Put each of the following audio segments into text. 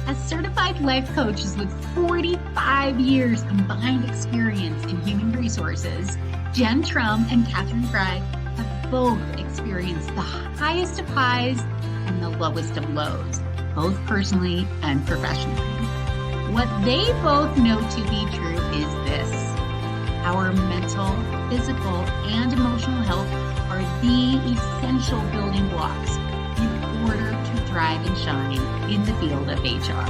As certified life coaches with 45 years combined experience in human resources, Jen Trumm and Katherine Gregg have both experienced the highest of highs and the lowest of lows, both personally and professionally. What they both know to be true is this: our mental, physical, and emotional health are the essential building blocks in order to thrive and shine in the field of HR.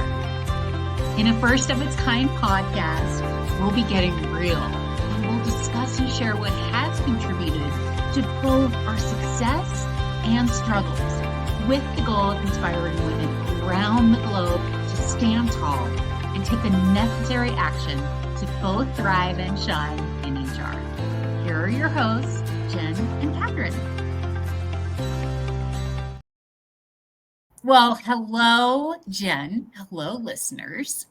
In a first of its kind podcast, we'll be getting real and we'll discuss and share what has contributed to both our success and struggles, with the goal of inspiring women around the globe to stand tall and take the necessary action to both thrive and shine in HR. Here are your hosts, Jen and Katherine. Well, hello, Jen. Hello, listeners.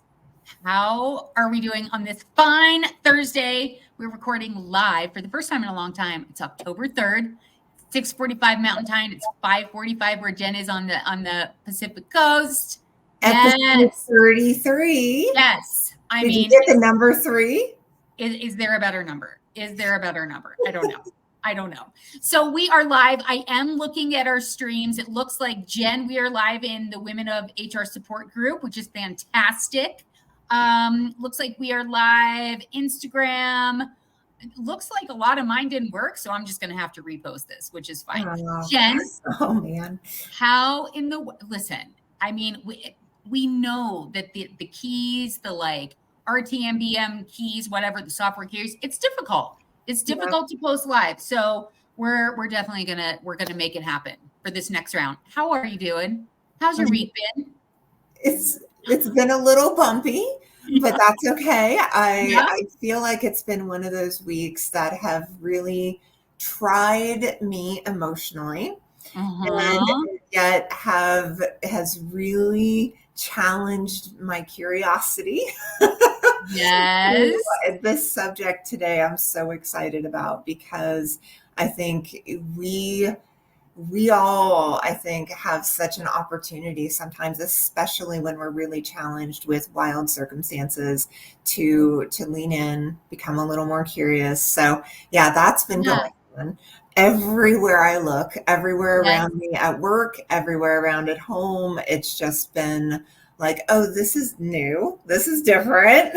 How are we doing on this fine Thursday? We're recording live for the first time in a long time. It's October 3rd, 6:45 Mountain Time. It's 5:45 where Jen is on the Pacific Coast. Episode 33. Yes. Did you get the number 3? Is there a better number? Is there a better number? I don't know. I don't know. So we are live. I am looking at our streams. It looks like, Jen, we are live in the Women of HR Support group, which is fantastic. Looks like we are live Instagram. It looks like a lot of mine didn't work, so I'm just going to have to repost this, which is fine. Jen, oh man, listen, I mean, we know that the keys, the like RTMBM keys, whatever the software keys, it's difficult. It's difficult to post live. So we're definitely gonna make it happen for this next round. How are you doing? How's your week been? It's been a little bumpy, but that's okay. I feel like it's been one of those weeks that have really tried me emotionally, and yet has really challenged my curiosity. Yes. This subject today I'm so excited about because I think we all, I think, have such an opportunity sometimes, especially when we're really challenged with wild circumstances, to lean in, become a little more curious. So yeah, that's been going on everywhere I look, everywhere around me at work, everywhere around at home. It's just been like, oh, this is new. This is different.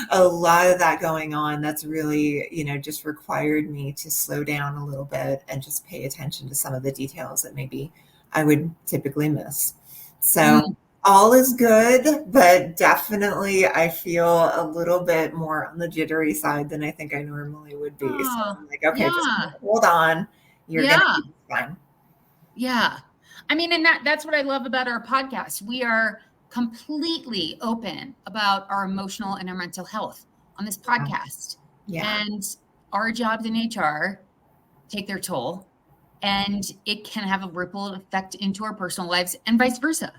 A lot of that going on. That's really, just required me to slow down a little bit and just pay attention to some of the details that maybe I would typically miss. So all is good, but definitely I feel a little bit more on the jittery side than I think I normally would be. So I'm like, okay, just hold on. You're going to be fine. Yeah. I mean, and that's what I love about our podcast. We are completely open about our emotional and our mental health on this podcast. Yeah. And our jobs in HR take their toll, and it can have a ripple effect into our personal lives and vice versa.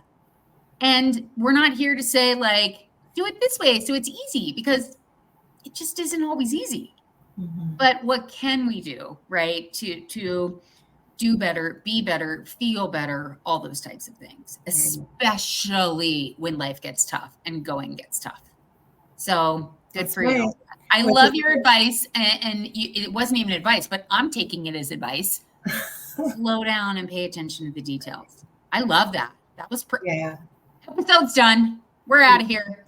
And we're not here to say, like, do it this way so it's easy, because it just isn't always easy. But what can we do, right, to do better, be better, feel better, all those types of things, especially when life gets tough and going gets tough. So good for you. I love your advice. And it wasn't even advice, but I'm taking it as advice. Slow down and pay attention to the details. I love that. That was episode's done. We're out of here.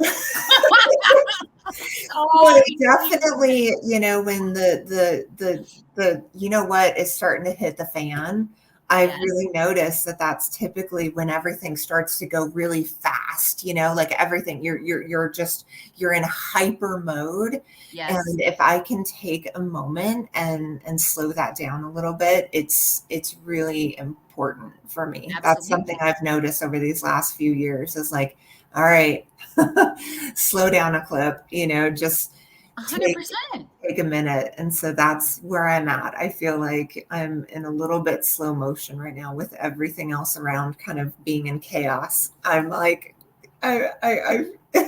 Well, definitely, when the what is starting to hit the fan, I've really noticed that that's typically when everything starts to go really fast, like everything, you're in hyper mode. Yes. And if I can take a moment and slow that down a little bit, it's really important for me. Absolutely. That's something I've noticed over these last few years, is like, all right, slow down a clip, just 100%. Take a minute. And so that's where I'm at. I feel like I'm in a little bit slow motion right now with everything else around kind of being in chaos. I'm like, I'm just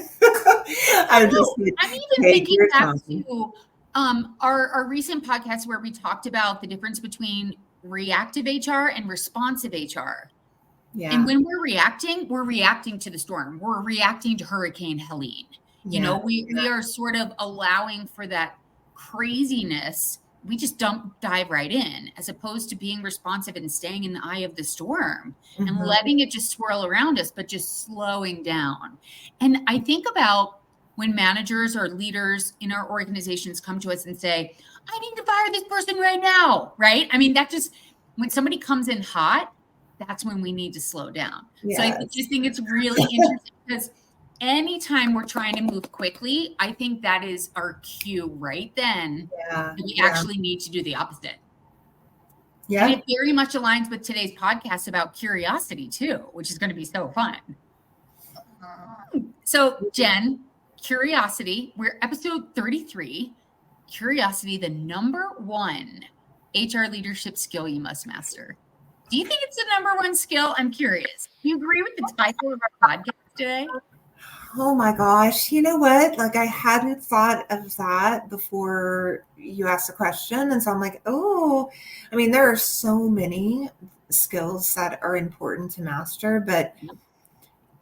like, I'm even thinking back to our recent podcast where we talked about the difference between reactive HR and responsive HR. And Yeah. when we're reacting to the storm. We're reacting to Hurricane Helene. Yeah. We are sort of allowing for that craziness. We just dive right in, as opposed to being responsive and staying in the eye of the storm and Mhm. letting it just swirl around us, but just slowing down. And I think about when managers or leaders in our organizations come to us and say, I need to fire this person right now, right? I mean, that just, when somebody comes in hot, that's when we need to slow down. So I Yes. just think it's really interesting, because anytime we're trying to move quickly, I think that is our cue right then Yeah. that we Yeah. actually need to do the opposite. And Yeah. it very much aligns with today's podcast about curiosity too, which is going to be so fun. So, Jen, curiosity, we're episode 33. Curiosity, the number one HR leadership skill you must master. Do you think it's the number one skill? I'm curious. Do you agree with the title of our podcast today? Oh my gosh. You know what? Like I hadn't thought of that before you asked the question. And so I'm like, oh, I mean, there are so many skills that are important to master, but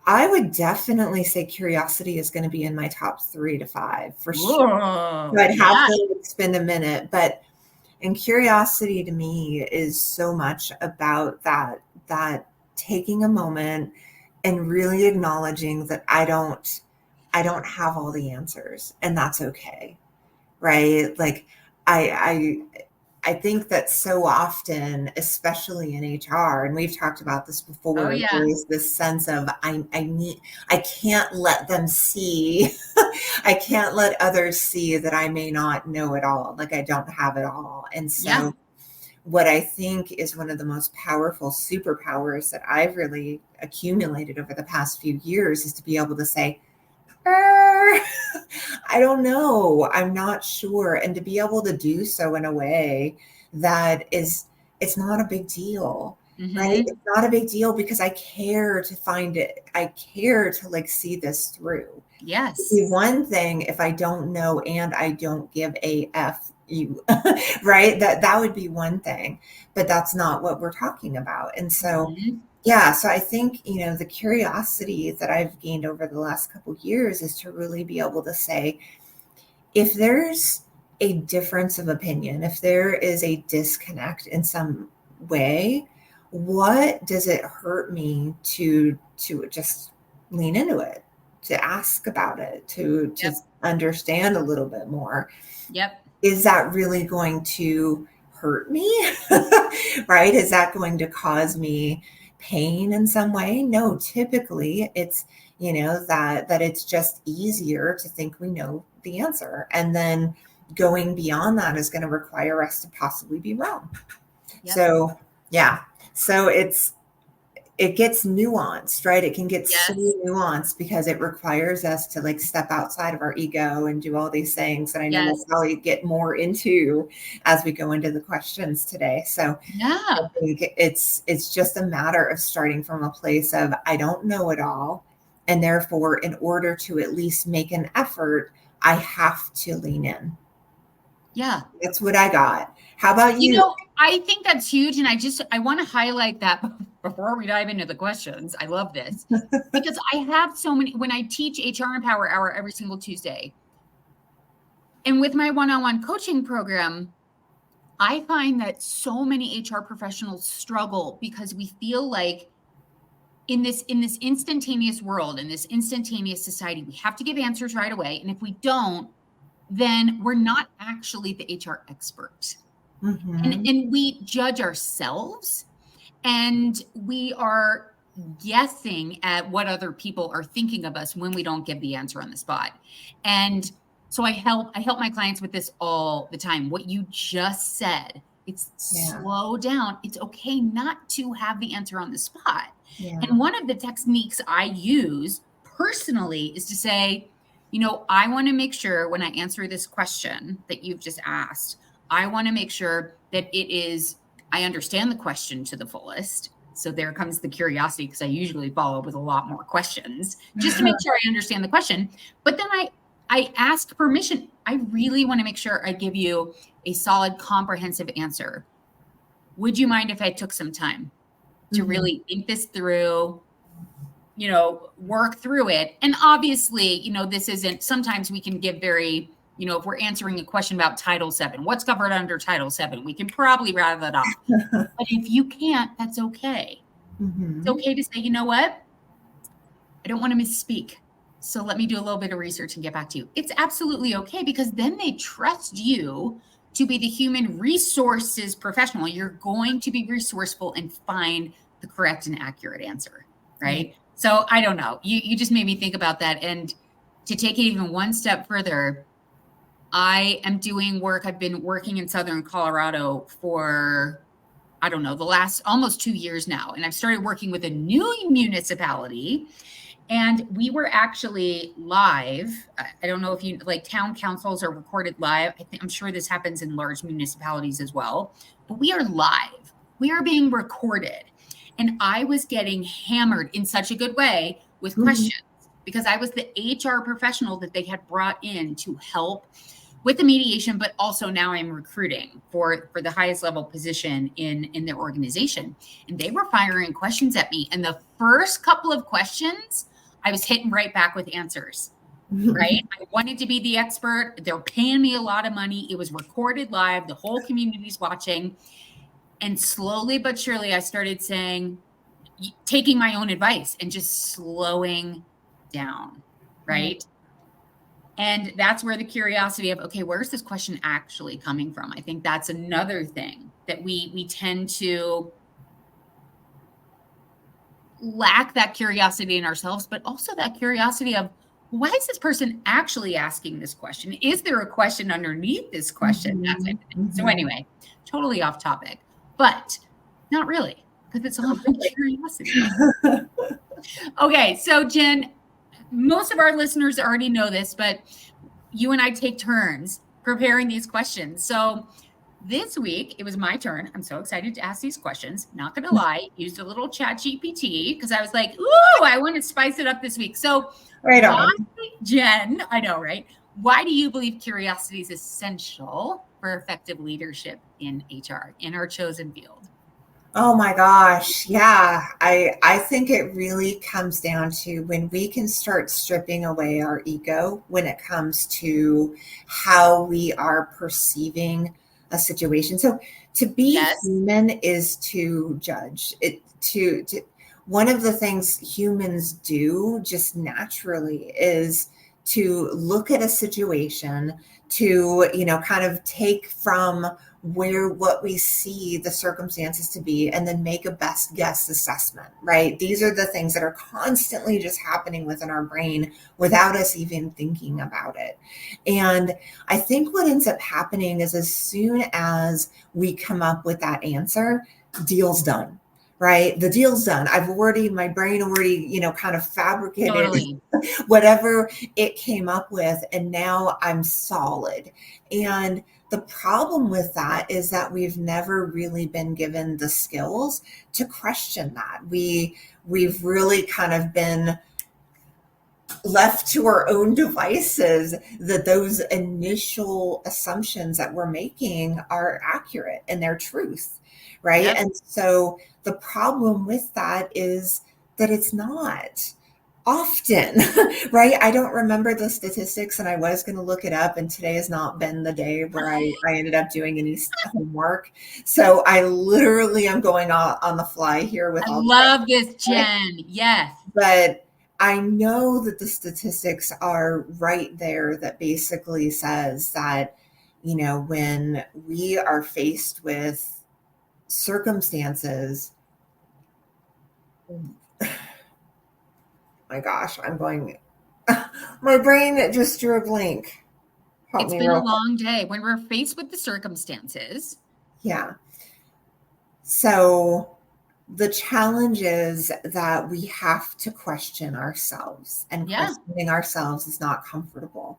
I would definitely say curiosity is going to be in my top 3 to 5 for sure. So Whoa, I'd have yeah. to spend a minute, but and curiosity to me is so much about that taking a moment and really acknowledging that I don't have all the answers, and that's okay, right? Like I think that so often, especially in HR, and we've talked about this Oh, before, yeah. there is this sense of I can't let them see, I can't let others see that I may not know it all, like I don't have it all. And Yeah. so what I think is one of the most powerful superpowers that I've really accumulated over the past few years is to be able to say, I don't know. I'm not sure. And to be able to do so in a way that is, it's not a big deal, right? Mm-hmm. It's not a big deal because I care to find it. I care to like see this through. It'd Yes. be one thing if I don't know and I don't give a F you, right? That would be one thing, but that's not what we're talking about. And so Mm-hmm. yeah, so I think, the curiosity that I've gained over the last couple of years is to really be able to say, if there's a difference of opinion, if there is a disconnect in some way, what does it hurt me to just lean into it, to ask about it, to Yep. understand a little bit more? Yep. Is that really going to hurt me? Right? Is that going to cause me pain in some way? No, typically it's, that it's just easier to think we know the answer. And then going beyond that is going to require us to possibly be wrong. Yep. So, yeah. So it gets nuanced, right? It can get so Yes. nuanced because it requires us to like step outside of our ego and do all these things. And I know we'll Yes. probably get more into as we go into the questions today. So I Yeah. think it's just a matter of starting from a place of I don't know it all. And therefore, in order to at least make an effort, I have to lean in. Yeah. That's what I got. How about you? I think that's huge. And I want to highlight that before we dive into the questions. I love this because I have so many, when I teach HR Empower Hour every single Tuesday, and with my one-on-one coaching program, I find that so many HR professionals struggle because we feel like in this instantaneous world, in this instantaneous society, we have to give answers right away. And if we don't, then we're not actually the HR expert. Mhm. And we judge ourselves, and we are guessing at what other people are thinking of us when we don't give the answer on the spot. And so I help my clients with this all the time. What you just said, it's Yeah. slow down. It's okay not to have the answer on the spot. Yeah. And one of the techniques I use personally is to say, I want to make sure when I answer this question that you've just asked, I want to make sure that I understand the question to the fullest. So there comes the curiosity, because I usually follow up with a lot more questions just to make sure I understand the question. But then I ask permission. I really want to make sure I give you a solid, comprehensive answer. Would you mind if I took some time? to really think this through, work through it. And obviously, this isn't, sometimes we can give very, if we're answering a question about Title VII, what's covered under Title VII, we can probably rattle that off. But if you can't, that's okay. It's okay to say, you know what? I don't want to misspeak. So let me do a little bit of research and get back to you. It's absolutely okay, because then they trust you to be the human resources professional. You're going to be resourceful and find the correct and accurate answer, right? So I don't know. You just made me think about that. And to take it even one step further, I am doing work. I've been working in Southern Colorado for, I don't know, the last almost 2 years now. And I've started working with a new municipality. And we were actually live. I don't know if you, like, town councils are recorded live. I'm sure this happens in large municipalities as well. But we are live. We are being recorded. And I was getting hammered in such a good way with questions, because I was the HR professional that they had brought in to help with the mediation, but also now I'm recruiting for the highest level position in their organization. And they were firing questions at me. And the first couple of questions, I was hitting right back with answers, right? I wanted to be the expert. They're paying me a lot of money. It was recorded live. The whole community's watching. And slowly but surely, I started taking my own advice and just slowing down, right? And that's where the curiosity of, okay, where's this question actually coming from? I think that's another thing that we tend to lack, that curiosity in ourselves, but also that curiosity of, why is this person actually asking this question? Is there a question underneath this question? That type of thing. So anyway, totally off topic, but not really, because it's all about curiosity. Okay, so Jen, most of our listeners already know this, but you and I take turns preparing these questions. So this week, it was my turn. I'm so excited to ask these questions. Not going to lie, used a little chat GPT because I was like, ooh, I want to spice it up this week. So right on. Jen, I know, right? Why do you believe curiosity is essential for effective leadership in HR, in our chosen field? Oh my gosh. Yeah. I think it really comes down to when we can start stripping away our ego when it comes to how we are perceiving a situation. So to be human is to judge it, to one of the things humans do just naturally is to look at a situation, to, kind of take from what we see the circumstances to be, and then make a best guess assessment, right? These are the things that are constantly just happening within our brain without us even thinking about it. And I think what ends up happening is as soon as we come up with that answer, deal's done. Right? The deal's done. My brain already, kind of fabricated whatever it came up with. And now I'm solid. And the problem with that is that we've never really been given the skills to question that. We've really kind of been left to our own devices that those initial assumptions that we're making are accurate and they're truth, right? Yep. And so the problem with that is that it's not often, right? I don't remember the statistics and I was going to look it up, and today has not been the day where I ended up doing any homework. So I literally am going on the fly here with all love this, Jen. Yes. But I know that the statistics are right there that basically says that, when we are faced with circumstances, my gosh, my brain just drew a blank. It's been a long day when we're faced with the circumstances. Yeah. So the challenge is that we have to question ourselves, and questioning ourselves is not comfortable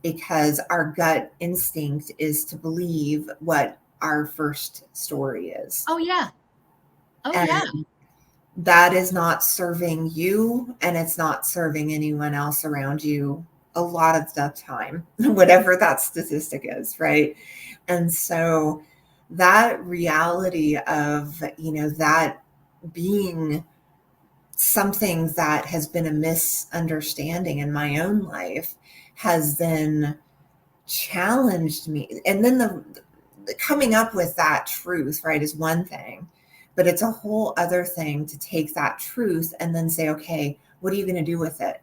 because our gut instinct is to believe what our first story is. Oh, yeah. Yeah. That is not serving you, and it's not serving anyone else around you a lot of the time, whatever that statistic is, right? And so that reality of, that being something that has been a misunderstanding in my own life has then challenged me. And then the coming up with that truth, right, is one thing, but it's a whole other thing to take that truth and then say, okay, what are you going to do with it?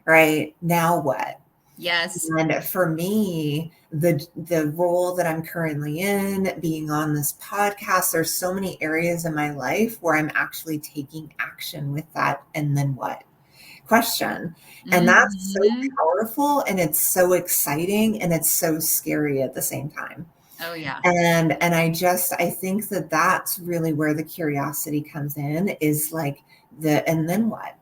Right now, what? Yes. And for me, the role that I'm currently in, being on this podcast, there's so many areas in my life where I'm actually taking action with that. And then what? Question. And that's so Mm-hmm. powerful, and it's so exciting, and it's so scary at the same time. Oh, yeah. And I think that that's really where the curiosity comes in, is like and then what?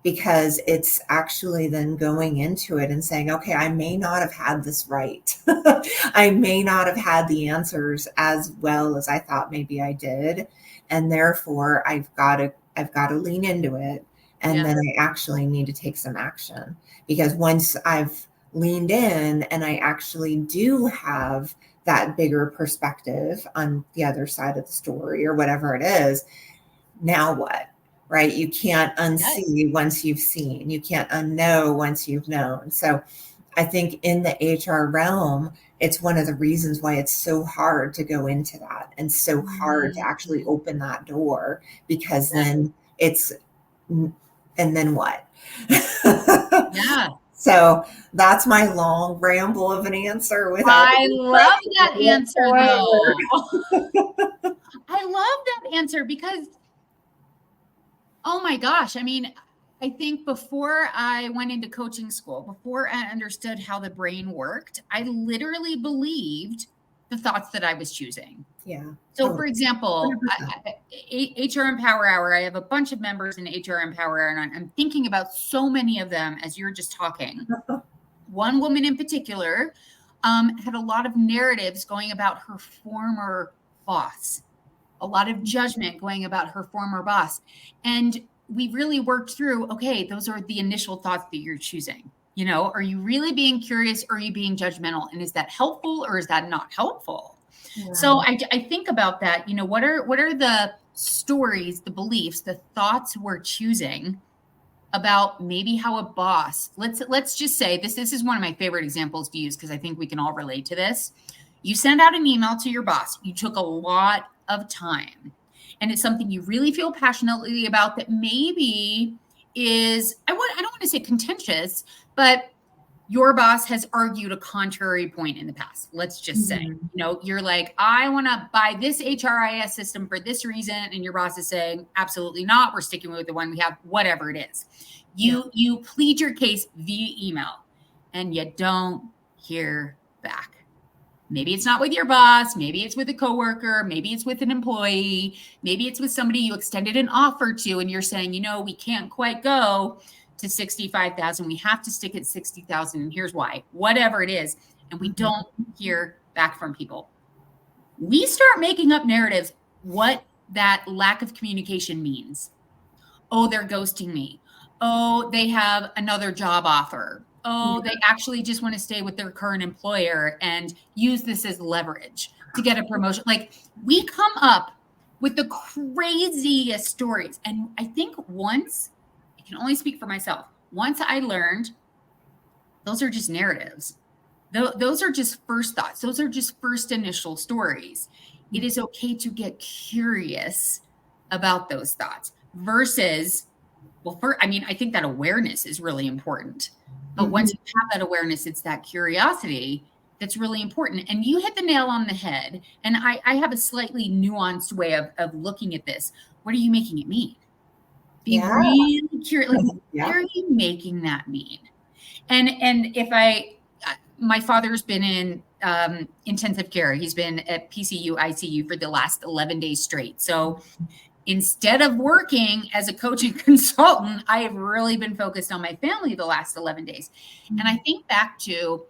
Because it's actually then going into it and saying, okay, I may not have had this right. I may not have had the answers as well as I thought maybe I did. And therefore I've got to lean into it. And Yeah. then I actually need to take some action, because once I've leaned in and I actually do have that bigger perspective on the other side of the story or whatever it is, now what? Right? You can't Yes. unsee once you've seen. You can't unknow once you've known. So I think in the HR realm, it's one of the reasons why it's so hard to go into that and so hard to actually Mhm. open that door, because Yeah. then it's, and then what? Yeah. So that's my long ramble of an answer without I any love questions that answer, whatsoever. though. I love that answer because, oh my gosh, I mean, I think before I went into coaching school, before I understood how the brain worked, I literally believed the thoughts that I was choosing. Yeah, So, for totally. example, 100%. HR Empower Hour, I have a bunch of members in HR Empower Hour, and I'm thinking about so many of them as you're just talking. One woman in particular had a lot of narratives going about her former boss, a lot of judgment going about her former boss. And we really worked through, okay, those are the initial thoughts that you're choosing. You know, are you really being curious, or are you being judgmental? And is that helpful or is that not helpful? So Right. I think about that. You know, what are the stories, the beliefs, the thoughts we're choosing about maybe how a boss, let's just say this is one of my favorite examples to use because I think we can all relate to this. You send out an email to your boss. You took a lot of time, and it's something you really feel passionately about that maybe is, I don't want to say contentious, but your boss has argued a contrary point in the past. Let's just say, Mhm. you know, you're like, I want to buy this HRIS system for this reason. And your boss is saying, absolutely not. We're sticking with the one we have, whatever it is. Yeah. You plead your case via email and you don't hear back. Maybe it's not with your boss. Maybe it's with a coworker. Maybe it's with an employee. Maybe it's with somebody you extended an offer to, and you're saying, you know, we can't quite go to 65,000. We have to stick at 60,000. And here's why, whatever it is. And we Mhm. don't hear back from people. We start making up narratives what that lack of communication means. Oh, they're ghosting me. Oh, they have another job offer. Oh, they actually just want to stay with their current employer and use this as leverage to get a promotion. Like, we come up with the craziest stories. And I think once, I can only speak for myself, once I learned those are just narratives. Those are just first thoughts. Those are just first initial stories. It is okay to get curious about those thoughts versus, well, I mean, I think that awareness is really important. But once Mhm. you have that awareness, it's that curiosity that's really important. And you hit the nail on the head. And I have a slightly nuanced way of looking at this. What are you making it mean? Be Yeah. really curious. Like, what Yeah. are you making that mean? And if my father's been in intensive care. He's been at PCU, ICU for the last 11 days straight. So instead of working as a coaching consultant, I have really been focused on my family the last 11 days. And I think back to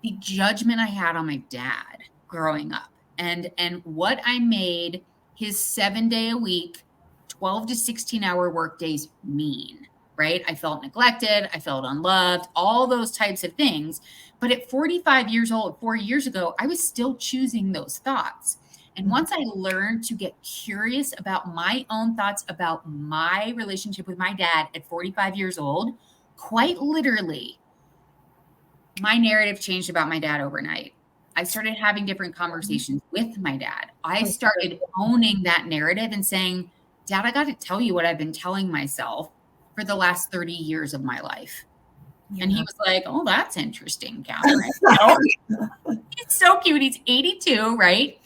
the judgment I had on my dad growing up and what I made his 7-day a week, 12 to 16-hour work days mean, right? I felt neglected. I felt unloved, all those types of things. But at 45 years old, 4 years ago, I was still choosing those thoughts. And once I learned to get curious about my own thoughts about my relationship with my dad at 45 years old, quite literally, my narrative changed about my dad overnight. I started having different conversations with my dad. I started owning that narrative and saying, Dad, I got to tell you what I've been telling myself for the last 30 years of my life. And he was like, oh, that's interesting, Katherine. He's so cute. He's 82, right?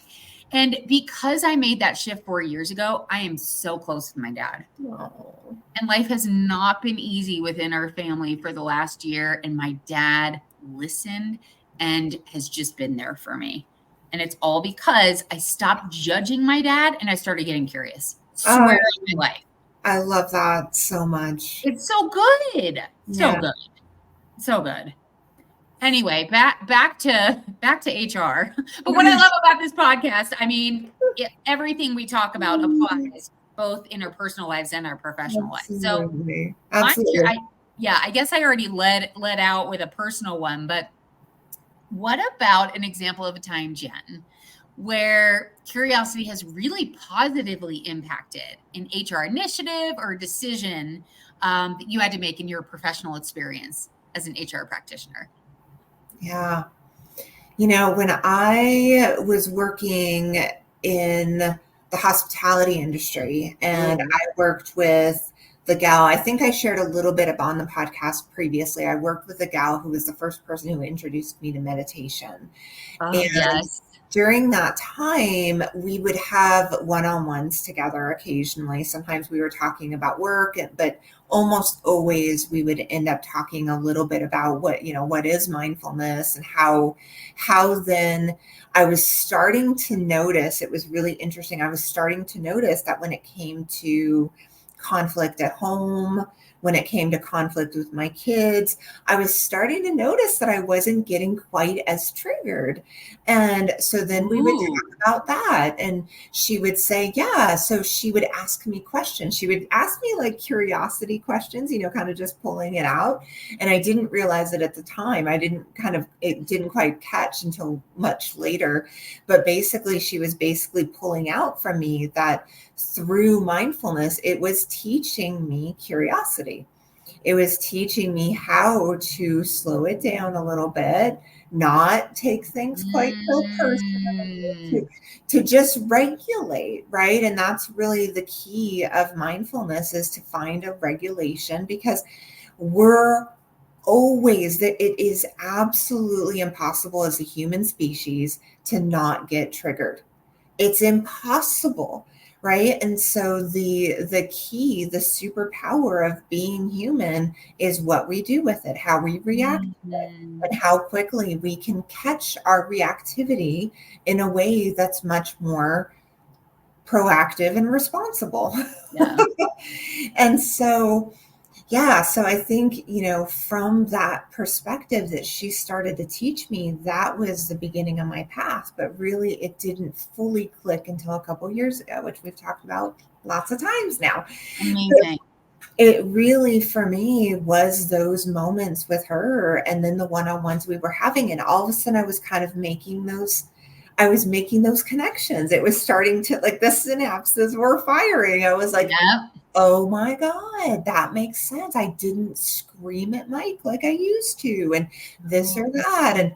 And because I made that shift 4 years ago, I am so close with my dad. Oh. And life has not been easy within our family for the last year. And my dad listened and has just been there for me. And it's all because I stopped judging my dad and I started getting curious. Swear on my life. I love that so much. It's so good. So Yeah. good. So good. Anyway, back to HR. But what I love about this podcast, I mean, everything we talk about applies both in our personal lives and our professional lives. So Absolutely. I guess I already led out with a personal one, but what about an example of a time, Jen, where curiosity has really positively impacted an HR initiative or decision that you had to make in your professional experience as an HR practitioner? Yeah. When I was working in the hospitality industry and I worked with the gal, I think I shared a little bit on the podcast previously. I worked with a gal who was the first person who introduced me to meditation. Oh, And yes. during that time, we would have one-on-ones together occasionally. Sometimes we were talking about work, but almost always we would end up talking a little bit about what is mindfulness and how then I was starting to notice, it was really interesting. I was starting to notice that when it came to conflict at home, when it came to conflict with my kids, I was starting to notice that I wasn't getting quite as triggered. And so then we would talk about that. And she would say, yeah. So she would ask me questions. She would ask me like curiosity questions, kind of just pulling it out. And I didn't realize it at the time. It didn't quite catch until much later. But basically, she was basically pulling out from me that through mindfulness, it was teaching me curiosity. It was teaching me how to slow it down a little bit, not take things quite so personally, to just regulate, right? And that's really the key of mindfulness, is to find a regulation, because it is absolutely impossible as a human species to not get triggered. It's impossible, right? And so the key, the superpower of being human is what we do with it, how we react to it, and how quickly we can catch our reactivity in a way that's much more proactive and responsible. Yeah. And so I think, from that perspective that she started to teach me, that was the beginning of my path. But really, it didn't fully click until a couple years ago, which we've talked about lots of times now. Amazing. It really, for me, was those moments with her and then the one-on-ones we were having. And all of a sudden, I was making those connections. It was starting to, like, the synapses were firing. I was like, Yep. oh my God, that makes sense. I didn't scream at Mike like I used to, and this or that.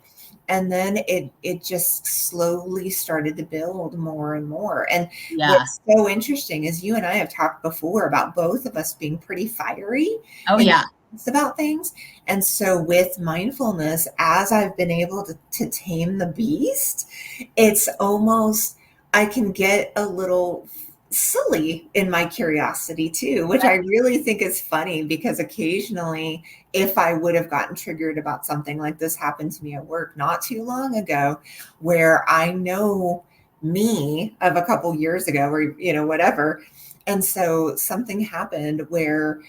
And then it just slowly started to build more and more. And what's so interesting is you and I have talked before about both of us being pretty fiery. Oh, yeah. About things. And so with mindfulness, as I've been able to tame the beast, it's almost, I can get a little silly in my curiosity too, which I really think is funny, because occasionally, if I would have gotten triggered about something, like this happened to me at work not too long ago, where I know me of a couple years ago, or whatever. And so something happened where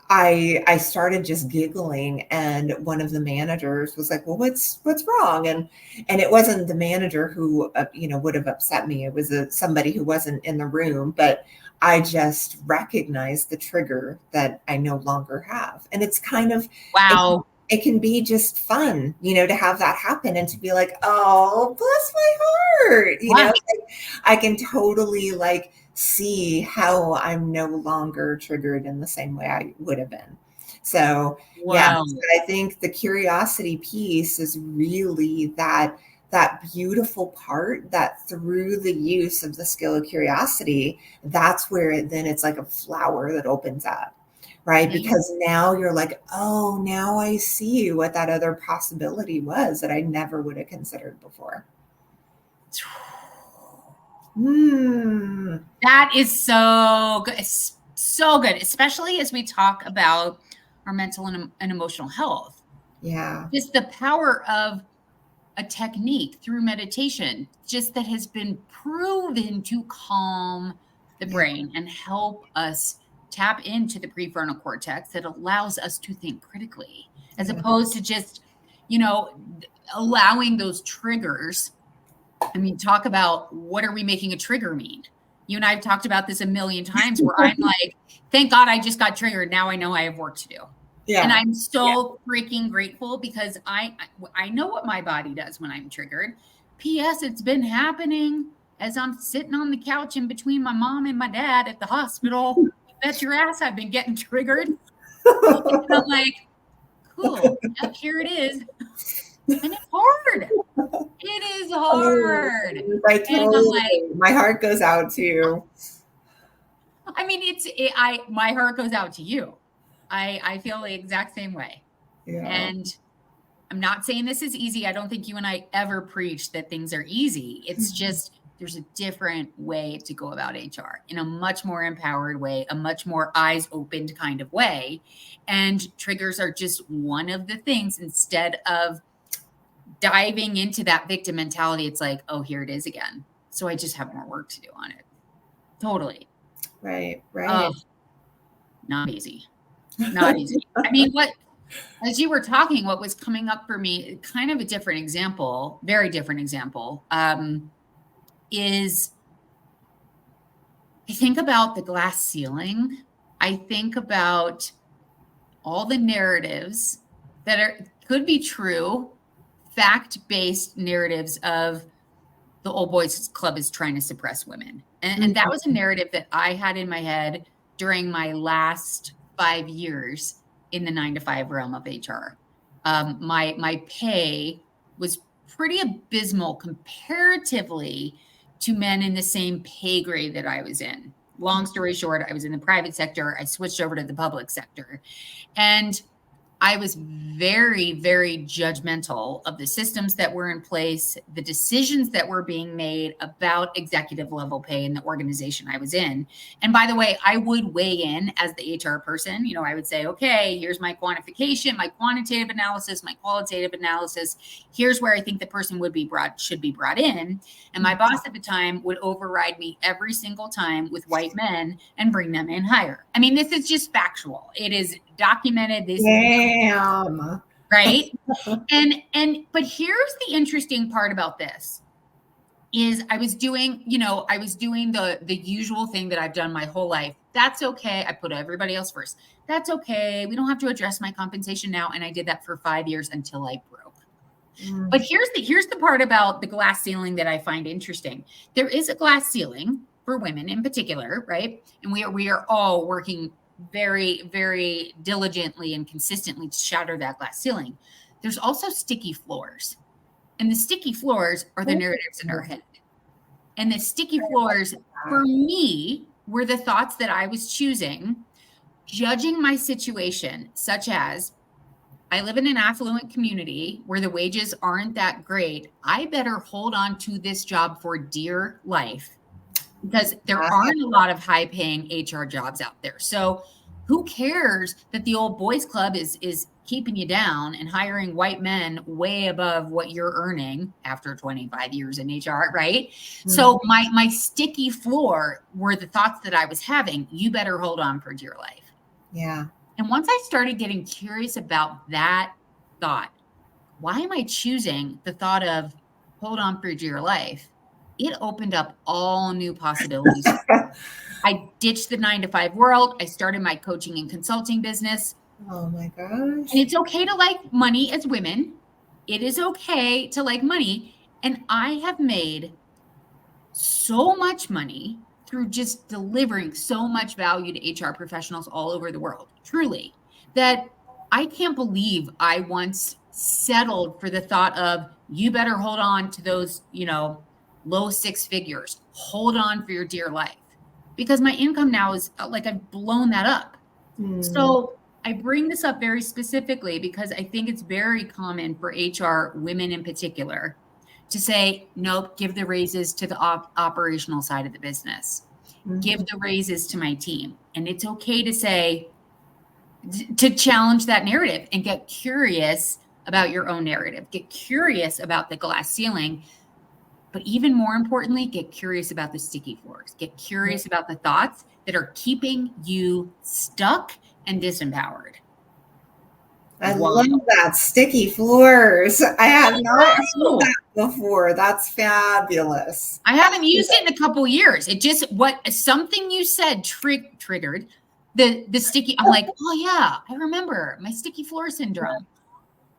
I started just giggling, and one of the managers was like, well, what's wrong? And it wasn't the manager who, would have upset me. It was somebody who wasn't in the room, but I just recognized the trigger that I no longer have. And it's kind of, wow. it can be just fun, to have that happen and to be like, oh, bless my heart. Yeah. Like, I can totally like see how I'm no longer triggered in the same way I would have been. So yeah, Wow. I think the curiosity piece is really that beautiful part that through the use of the skill of curiosity, that's where then it's like a flower that opens up, right? Yeah. Because now you're like, oh, now I see what that other possibility was that I never would have considered before. That is so good. It's so good, especially as we talk about our mental and emotional health. Yeah. Just the power of a technique through meditation, just that has been proven to calm the Yeah. brain and help us tap into the prefrontal cortex that allows us to think critically, as Yeah. opposed to just, allowing those triggers. I mean, talk about what are we making a trigger mean? You and I have talked about this a million times where I'm like, thank God I just got triggered. Now I know I have work to do. And Yeah. I'm so freaking grateful because I know what my body does when I'm triggered. P.S. It's been happening as I'm sitting on the couch in between my mom and my dad at the hospital. Bet your ass I've been getting triggered. And I'm like, cool. Yep, here it is. And it's hard. It is Oh, hard. I And I'm like, totally, my heart goes out to. I mean, my heart goes out to you. I feel the exact same way. Yeah. And I'm not saying this is easy. I don't think you and I ever preach that things are easy. It's just there's a different way to go about HR in a much more empowered way, a much more eyes opened kind of way. And triggers are just one of the things instead of diving into that victim mentality. It's like, oh, here it is again. So I just have more work to do on it. Totally. Right. Oh, Right. not easy. Not easy. I mean, as you were talking, what was coming up for me, kind of a different example, very different example, is I think about the glass ceiling. I think about all the narratives that could be true, fact-based narratives of the old boys club is trying to suppress women. And that was a narrative that I had in my head during my last 5 years in the 9 to 5 realm of HR. My pay was pretty abysmal comparatively to men in the same pay grade that I was in. Long story short, I was in the private sector. I switched over to the public sector. And I was very, very judgmental of the systems that were in place, the decisions that were being made about executive level pay in the organization I was in. And by the way, I would weigh in as the HR person. I would say, okay, here's my quantification, my quantitative analysis, my qualitative analysis. Here's where I think the person should be brought in. And my boss at the time would override me every single time with white men and bring them in higher. I mean, this is just factual. It is documented. This is Damn. right. But here's the interesting part about this is I was doing the usual thing that I've done my whole life. That's okay. I put everybody else first. That's okay. We don't have to address my compensation now. And I did that for 5 years until I broke. But here's the part about the glass ceiling that I find interesting. There is a glass ceiling for women in particular, right? And we are all working very, very diligently and consistently to shatter that glass ceiling. There's also sticky floors. And the sticky floors are the narratives in our head. And the sticky floors for me were the thoughts that I was choosing, judging my situation, such as I live in an affluent community where the wages aren't that great. I better hold on to this job for dear life because there aren't a lot of high paying HR jobs out there. So who cares that the old boys club is keeping you down and hiring white men way above what you're earning after 25 years in HR, right? So my sticky floor were the thoughts that I was having. You better hold on for dear life. Yeah. And once I started getting curious about that thought, why am I choosing the thought of hold on for dear life? It opened up all new possibilities. I ditched the 9 to 5 world. I started my coaching and consulting business. Oh my And gosh. it's okay to like money as women. It is okay to like money. And I have made so much money through just delivering so much value to HR professionals all over the world, truly, that I can't believe I once settled for the thought of you better hold on to those, low six figures. Hold on for your dear life. Because my income now is like I've blown that up. Hmm. So I bring this up very specifically because I think it's very common for HR women in particular to say, nope, give the raises to the operational side of the business, give Mhm. the raises to my team. And it's okay to say, to challenge that narrative and get curious about your own narrative, get curious about the glass ceiling. But even more importantly, get curious about the sticky floors, get curious about the thoughts that are keeping you stuck and disempowered. I love Wild. that. Sticky floors. I have not heard Oh, that before. That's fabulous. I haven't used it in a couple years. It just what something you said triggered the sticky. I'm like, oh yeah, I remember my sticky floor syndrome.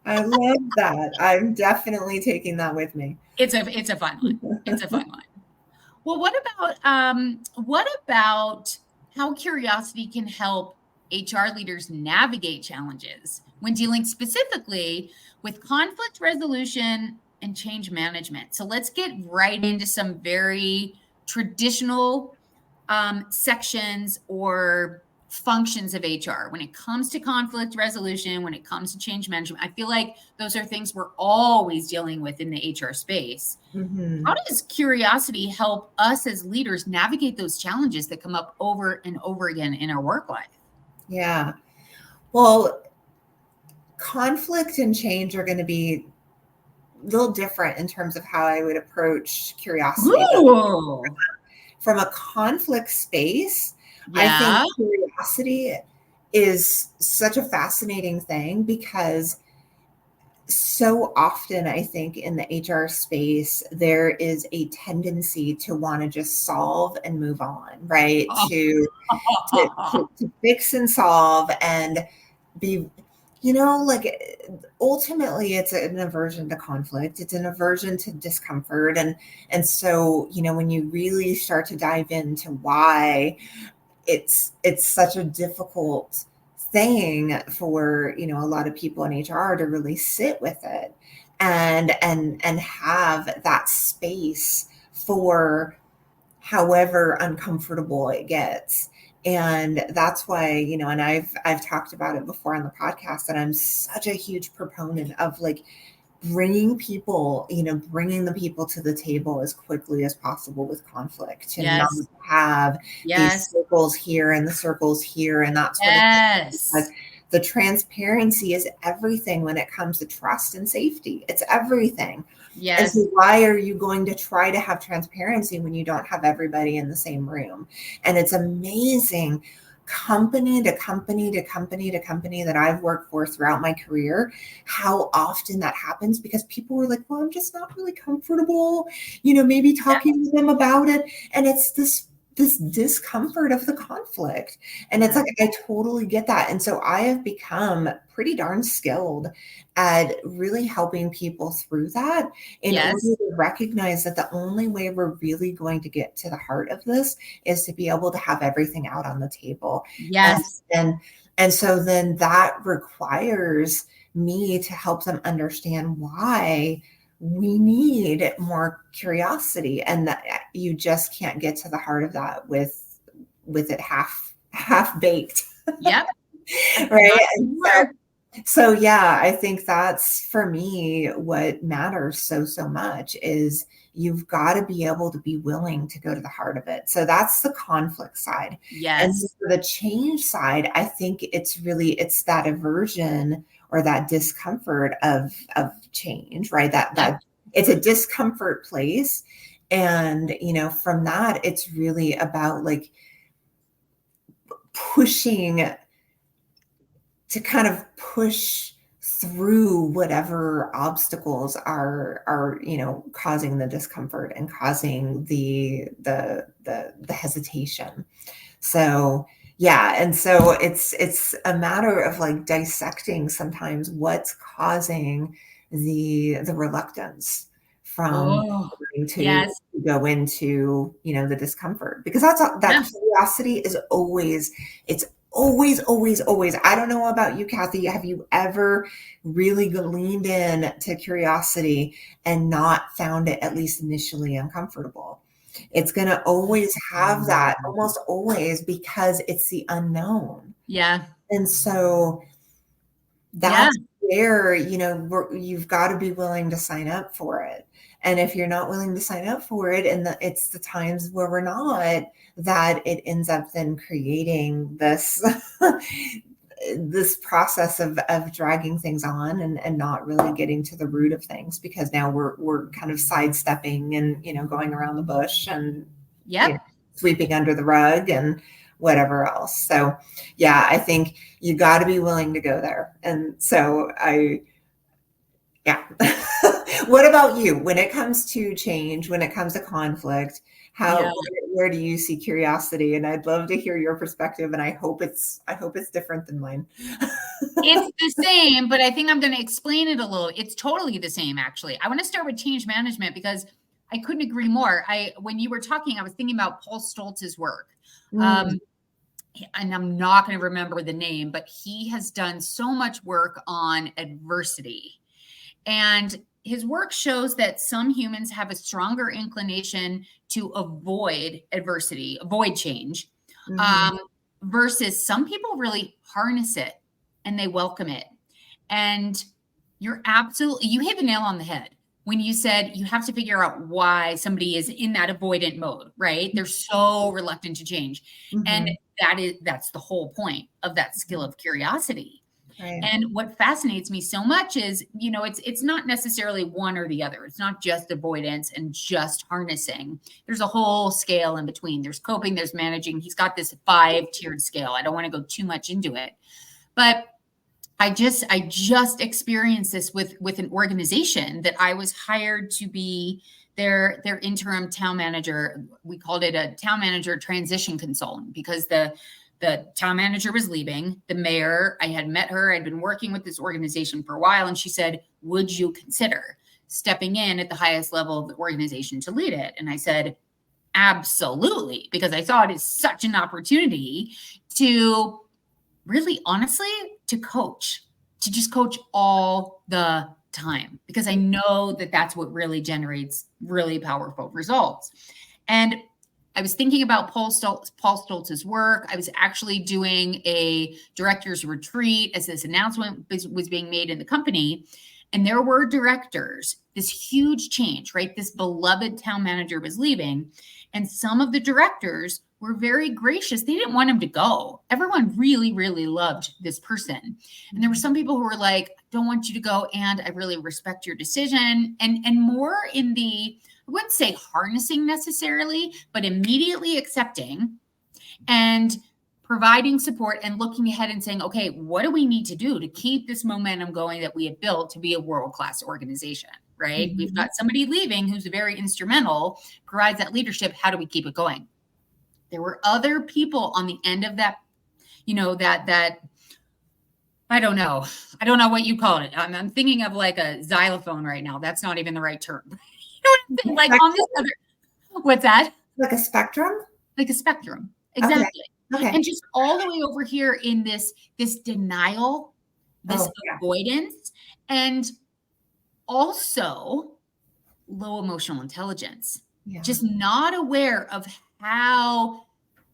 I love that. I'm definitely taking that with me. It's a fun one. It's a fun one. Well, what about how curiosity can help HR leaders navigate challenges when dealing specifically with conflict resolution and change management? So let's get right into some very traditional sections or functions of HR when it comes to conflict resolution, when it comes to change management. I feel like those are things we're always dealing with in the HR space. Hmm. How does curiosity help us as leaders navigate those challenges that come up over and over again in our work life? Yeah. Well, conflict and change are going to be a little different in terms of how I would approach curiosity. But Ooh. from a conflict space, I think Yeah. curiosity is such a fascinating thing because so often I think in the HR space, there is a tendency to want to just solve and move on, right? To fix and solve and be, like ultimately it's an aversion to conflict. It's an aversion to discomfort. And so, when you really start to dive into why it's such a difficult thing for a lot of people in HR to really sit with it and have that space for however uncomfortable it gets. And that's why, and I've talked about it before on the podcast, that I'm such a huge proponent of like bringing the people to the table as quickly as possible with conflict, to not Yes. have these Yes. circles here and the circles here and that sort of thing. Because Yes. the transparency is everything when it comes to trust and safety. It's everything. And so Yes. why are you going to try to have transparency when you don't have everybody in the same room? And it's amazing, company to company to company to company that I've worked for throughout my career, how often that happens, because people were like, well, I'm just not really comfortable, maybe talking Yes. to them about it. And it's this discomfort of the conflict. And it's Yeah. like, I totally get that. And so I have become pretty darn skilled at really helping people through that, in order Yes. to recognize that the only way we're really going to get to the heart of this is to be able to have everything out on the table. And Yes. and and so then that requires me to help them understand why we need more curiosity, and that you just can't get to the heart of that with it half baked. Yep. I could not Right. agree And more. so yeah, I think that's for me what matters so much is you've got to be able to be willing to go to the heart of it. So that's the conflict side. And Yes. for the change side, I think it's that aversion or that discomfort of change, right? That Yep. it's a discomfort place. And from that, it's really about like pushing to kind of push through whatever obstacles are causing the discomfort and causing the hesitation. So Yeah, and so it's a matter of like dissecting sometimes what's causing the reluctance from Oh, wanting to yes. go into, the discomfort, because that Yeah. curiosity is always, it's always. I don't know about you, Kathy. Have you ever really leaned in to curiosity and not found it, at least initially, uncomfortable? It's going to always have that, almost always, because it's the unknown. Yeah. And so Yeah. that's where, you've got to be willing to sign up for it. And if you're not willing to sign up for it, and it's the times where we're not, that it ends up then creating this this process of dragging things on, and not really getting to the root of things, because now we're kind of sidestepping and, going around the bush, and you know, Yep. sweeping under the rug and whatever else. So yeah, I think you got to be willing to go there. And so yeah. What about you when it comes to change, when it comes to conflict? Yeah. Where do you see curiosity? And I'd love to hear your perspective, and I hope it's different than mine. It's the same, but I think I'm going to explain it a little. It's totally the same, actually. I want to start with change management because I couldn't agree more. When you were talking, I was thinking about Paul Stoltz's work. Mm, Um, and I'm not going to remember the name, but he has done so much work on adversity. And his work shows that some humans have a stronger inclination to avoid adversity, avoid change, mhm, um, versus some people really harness it and they welcome it. And you hit the nail on the head when you said you have to figure out why somebody is in that avoidant mode, right? They're so reluctant to change. And mhm, that's the whole point of that skill of curiosity. right. And what fascinates me so much is, it's not necessarily one or the other. It's not just avoidance and just harnessing. There's a whole scale in between. There's coping, there's managing. He's got this 5-tiered scale. I don't want to go too much into it. But I just experienced this with an organization that I was hired to be their interim town manager. We called it a town manager transition consultant because the town manager was leaving. The mayor, I had met her. I'd been working with this organization for a while, and she said, "Would you consider stepping in at the highest level of the organization to lead it?" And I said, "Absolutely," because I saw it as such an opportunity to really honestly to just coach all the time, because I know that that's what really generates really powerful results. And I was thinking about Paul Stoltz's work. I was actually doing a director's retreat as this announcement was being made in the company. And there were directors, this huge change, right? This beloved town manager was leaving. And some of the directors were very gracious. They didn't want him to go. Everyone really, really loved this person. And there were some people who were like, don't want you to go. And I really respect your decision. And more in the, I wouldn't say harnessing necessarily, but immediately accepting and providing support and looking ahead and saying, okay, what do we need to do to keep this momentum going that we have built to be a world-class organization, right? We've Mhm. got somebody leaving who's very instrumental, provides that leadership. How do we keep it going? There were other people on the end of that, that I don't know. I don't know what you call it. I'm thinking of like a xylophone right now. That's not even the right term. You know what I'm saying? Like on this other, what's that? Like a spectrum? Like a spectrum. Okay. Exactly. Okay. And just all the way over here in this denial, this Oh, yeah. avoidance, and also low emotional intelligence. Yeah. Just not aware of how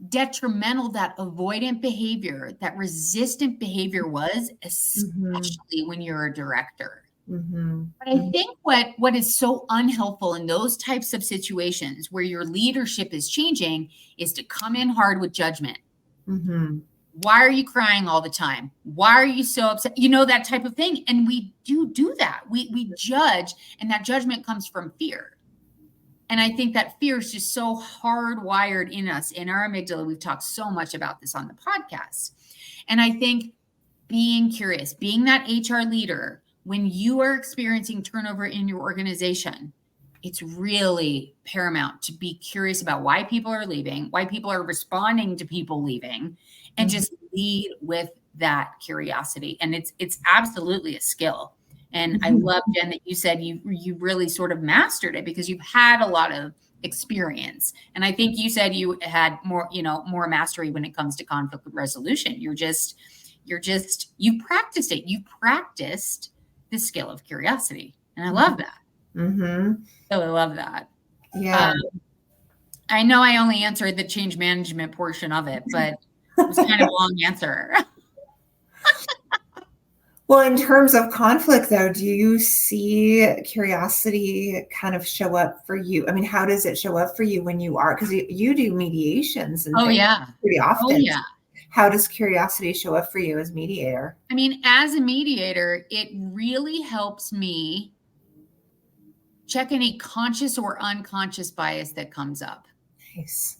detrimental that avoidant behavior, that resistant behavior was, Mhm. especially when you're a director. Mhm. But I think what is so unhelpful in those types of situations where your leadership is changing is to come in hard with judgment. Mhm. Why are you crying all the time? Why are you so upset? That type of thing. And we do that. We judge, and that judgment comes from fear. And I think that fear is just so hardwired in us, in our amygdala. We've talked so much about this on the podcast. And I think being curious, being that HR leader, when you are experiencing turnover in your organization, it's really paramount to be curious about why people are leaving, why people are responding to people leaving, and Mhm. just lead with that curiosity. And it's absolutely a skill. And I Mhm. love, Jen, that you said you really sort of mastered it because you've had a lot of experience. And I think you said you had more, more mastery when it comes to conflict resolution. You practiced it. You practiced the skill of curiosity. And I love that. Mhm. So I love that. Yeah. Um, I know I only answered the change management portion of it, but it was kind of a long answer. Well, in terms of conflict, though, do you see curiosity kind of show up for you? I mean, how does it show up for you when you are, because you do mediations and Oh, things yeah. pretty Oh, often. yeah. How does curiosity show up for you as mediator? I mean, as a mediator, it really helps me check any conscious or unconscious bias that comes up. Nice.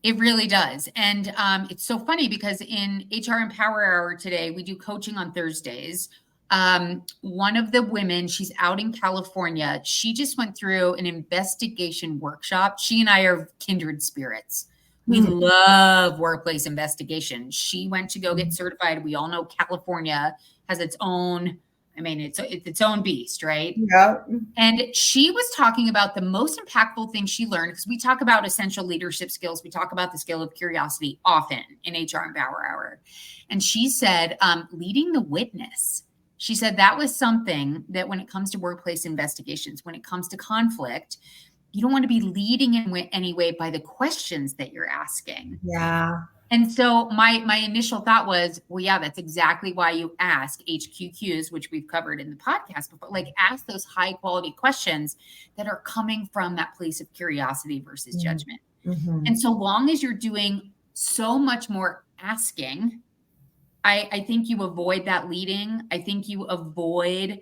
It really does. And it's so funny because in HR Empower Hour today, we do coaching on Thursdays. One of the women, she's out in California. She just went through an investigation workshop. She and I are kindred spirits. We Hmm. love workplace investigation. She went to go get certified. We all know California has its own, I mean, it's its own beast, right? Yeah. And she was talking about the most impactful thing she learned, because we talk about essential leadership skills. We talk about the skill of curiosity often in HR Empower Hour. And she said, leading the witness. She said that was something that when it comes to workplace investigations, when it comes to conflict, you don't want to be leading in any way by the questions that you're asking. Yeah. And so my initial thought was, well, yeah, that's exactly why you ask HQQs, which we've covered in the podcast before. Like, ask those high quality questions that are coming from that place of curiosity versus judgment. Mm-hmm. And so long as you're doing so much more asking, I think you avoid that leading. I think you avoid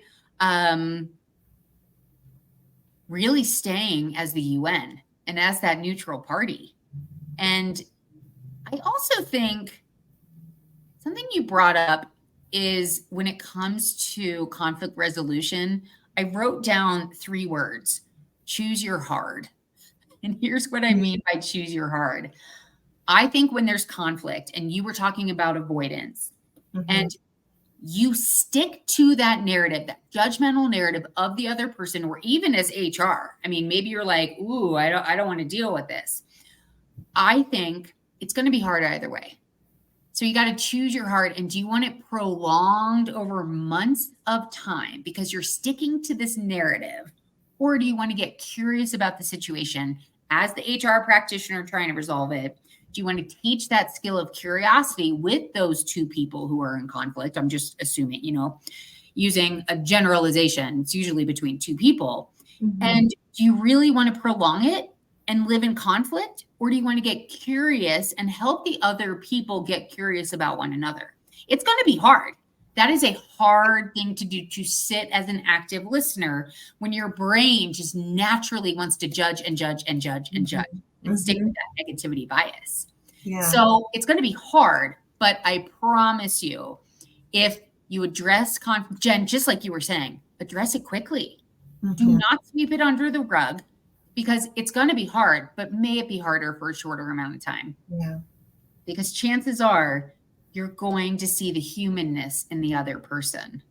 really staying as the UN and as that neutral party. And I also think something you brought up is when it comes to conflict resolution, I wrote down 3 words: choose your hard. And here's what I mean by choose your hard. I think when there's conflict, and you were talking about avoidance, Mm-hmm. and you stick to that narrative, that judgmental narrative of the other person, or even as HR. I mean, maybe you're like, ooh, I don't want to deal with this. I think it's going to be hard either way. So you got to choose your heart. And do you want it prolonged over months of time because you're sticking to this narrative? Or do you want to get curious about the situation as the HR practitioner trying to resolve it? Do you want to teach that skill of curiosity with those 2 people who are in conflict? I'm just assuming, using a generalization. It's usually between 2 people. Mm-hmm. And do you really want to prolong it and live in conflict? Or do you want to get curious and help the other people get curious about one another? It's going to be hard. That is a hard thing to do, to sit as an active listener when your brain just naturally wants to judge and judge and judge and judge and stick with that negativity bias. Yeah. So it's going to be hard, but I promise you, if you address conflict, Jen, just like you were saying, address it quickly. Do not sweep it under the rug, because it's going to be hard, but may it be harder for a shorter amount of time. Yeah. Because chances are you're going to see the humanness in the other person.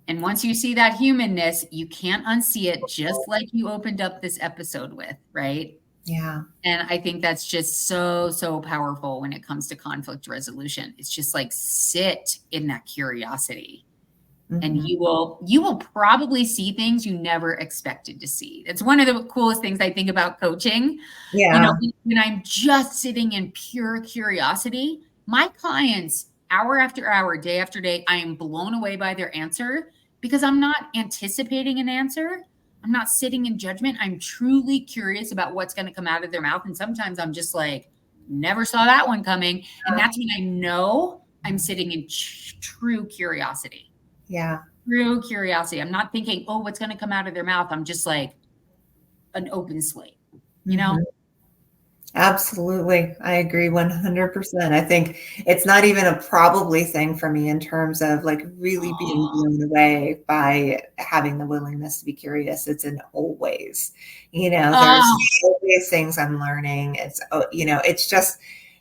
And once you see that humanness, you can't unsee it, just like you opened up this episode with, right? Yeah. And I think that's just so, so powerful when it comes to conflict resolution. It's just like, sit in that curiosity. And you will probably see things you never expected to see. It's one of the coolest things I think about coaching. Yeah. When I'm just sitting in pure curiosity, my clients, hour after hour, day after day, I am blown away by their answer, because I'm not anticipating an answer. I'm not sitting in judgment. I'm truly curious about what's going to come out of their mouth. And sometimes I'm just like, never saw that one coming. And that's when I know I'm sitting in true curiosity. Yeah. True curiosity. I'm not thinking, oh, what's going to come out of their mouth. I'm just like an open slate, Absolutely. I agree 100%. I think it's not even a probably thing for me in terms of like really being Oh, blown away by having the willingness to be curious. It's an always, there's oh, always things I'm learning. It's just,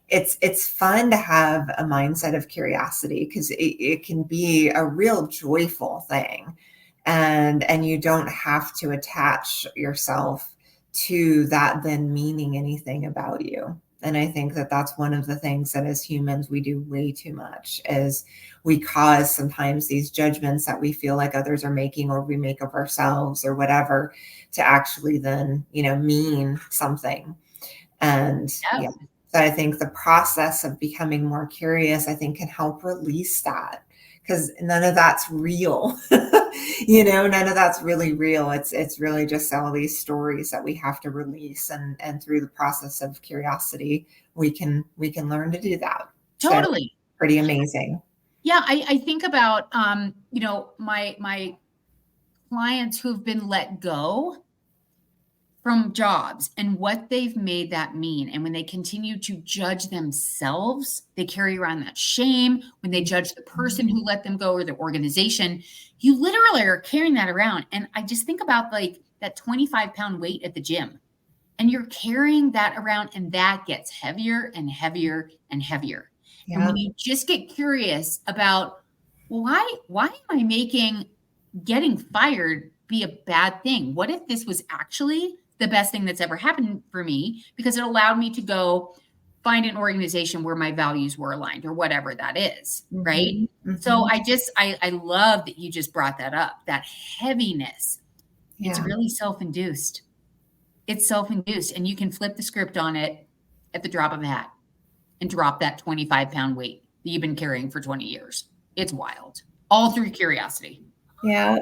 it's fun to have a mindset of curiosity because it can be a real joyful thing. And you don't have to attach yourself to that then meaning anything about you. And I think that that's one of the things that as humans we do way too much is we cause sometimes these judgments that we feel like others are making or we make of ourselves or whatever to actually then, mean something. And yeah, yep, so I think the process of becoming more curious, I think, can help release that because none of that's real. None of that's really real. It's really just all these stories that we have to release, and through the process of curiosity, we can learn to do that. So totally. pretty amazing. Yeah, I think about my clients who've been let go from jobs and what they've made that mean. And when they continue to judge themselves, they carry around that shame. When they judge the person who let them go or the organization, you literally are carrying that around. And I just think about like that 25-pound weight at the gym, and you're carrying that around, and that gets heavier and heavier and heavier. And Yeah. when you just get curious about, well, why am I making getting fired be a bad thing? What if this was actually the best thing that's ever happened for me because it allowed me to go find an organization where my values were aligned or whatever that is, right? Hmm. So Hmm. I love that you just brought that up, that heaviness. It's Yeah. really self-induced. It's self-induced, and you can flip the script on it at the drop of a hat and drop that 25-pound weight that you've been carrying for 20 years. It's wild. All through curiosity. Yeah.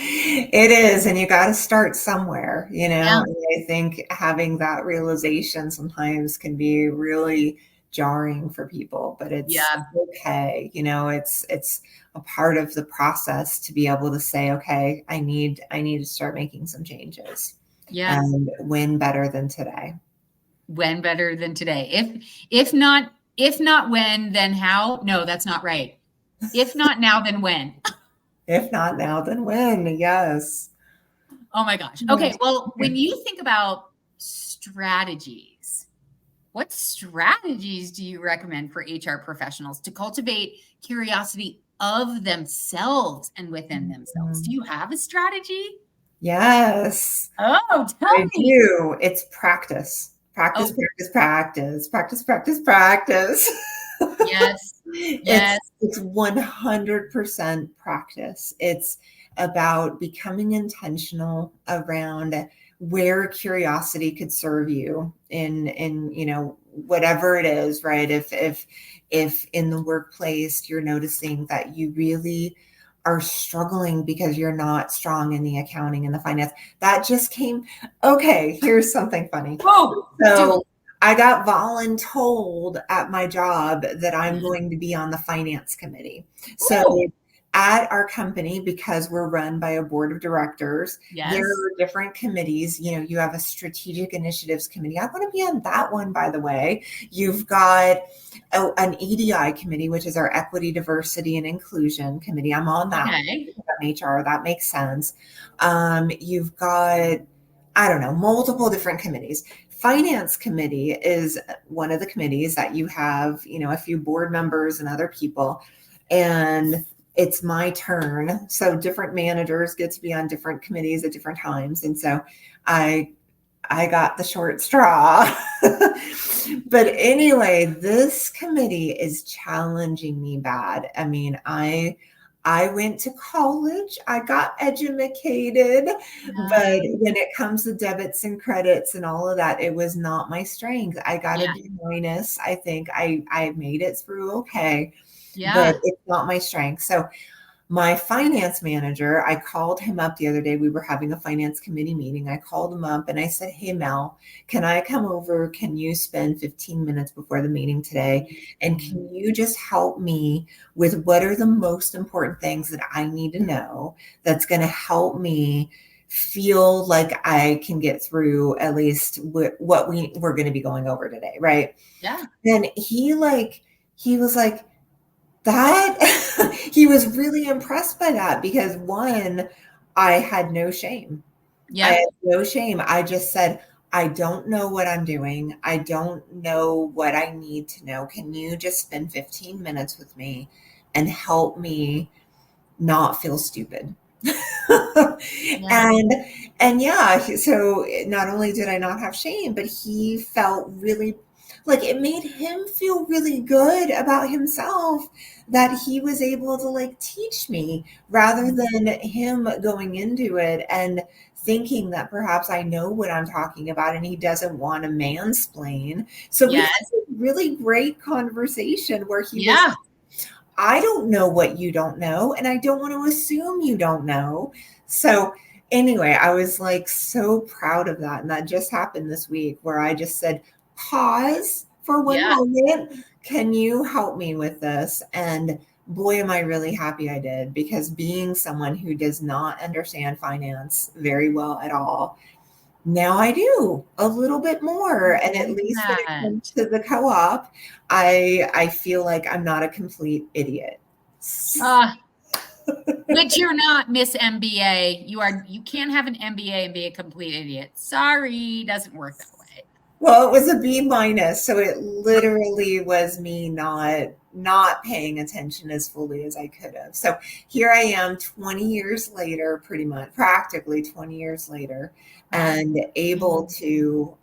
It is, and you got to start somewhere, Yeah. and I think having that realization sometimes can be really jarring for people, but it's Yeah. okay. It's a part of the process to be able to say, okay, I need to start making some changes. Yes. And when better than today? When better than today? If not when, then how? No, that's not right. If not now, then when? If not now, then when? Yes. Oh my gosh. Okay. Yes. Well, when you think about strategies, what strategies do you recommend for HR professionals to cultivate curiosity of themselves and within themselves? Do Mhm. you have a strategy? Yes. Oh, tell I me. do. It's practice. Practice, Oh, practice, practice, practice, practice, practice. yes. Yes. It's 100% practice. It's about becoming intentional around where curiosity could serve you in whatever it is, right? If in the workplace you're noticing that you really are struggling because you're not strong in the accounting and the finance, that just came. Okay, here's something funny. Oh, do it. So I got voluntold at my job that I'm Yeah. going to be on the finance committee. So Ooh, at our company, because we're run by a board of directors, there yes. are different committees. You have a strategic initiatives committee. I want to be on that one, by the way. You've got an EDI committee, which is our equity, diversity, and inclusion committee. I'm on that one Okay. because I'm HR. That makes sense. You've got, I don't know, multiple different committees. Finance committee is one of the committees that you have, a few board members and other people. And it's my turn. So different managers get to be on different committees at different times. And so I I got the short straw. But anyway, this committee is challenging me bad. I mean, I went to college, I got educated, but Yeah. when it comes to debits and credits and all of that, it was not my strength. I got a Yeah. B minus. I think I made it through okay, but Yeah. it's not my strength. So my finance manager, I called him up the other day. We were having a finance committee meeting. I called him up and I said, "Hey, Mel, can I come over? Can you spend 15 minutes before the meeting today? And can you just help me with what are the most important things that I need to know that's going to help me feel like I can get through at least what we're going to be going over today, right? Yeah. And he was like that. He was really impressed by that because one, I had no shame. I Yep. had no shame. I just said, I don't know what I'm doing. I don't know what I need to know. Can you just spend 15 minutes with me and help me not feel stupid? Yeah. and and yeah, so not only did I not have shame, but he felt really like it made him feel really good about himself that he was able to like teach me rather than him going into it and thinking that perhaps I know what I'm talking about and he doesn't want to mansplain. So we had Yes. a really great conversation where he was, Yeah. I don't know what you don't know, and I don't want to assume you don't know. So, anyway, I was like so proud of that. And that just happened this week where I just said, pause for one Yeah. moment. Can you help me with this? And boy, am I really happy I did because being someone who does not understand finance very well at all, now I do a little bit more, and at Love least when it that. comes to the co-op, I feel like I'm not a complete idiot. Uh, which you're not, Miss MBA. You can't have an MBA and be a complete idiot. Sorry, doesn't work that way. Well, it was a B minus, so it literally was me not paying attention as fully as I could have. So here I am 20 years later, pretty much practically 20 years later, Wow. and able to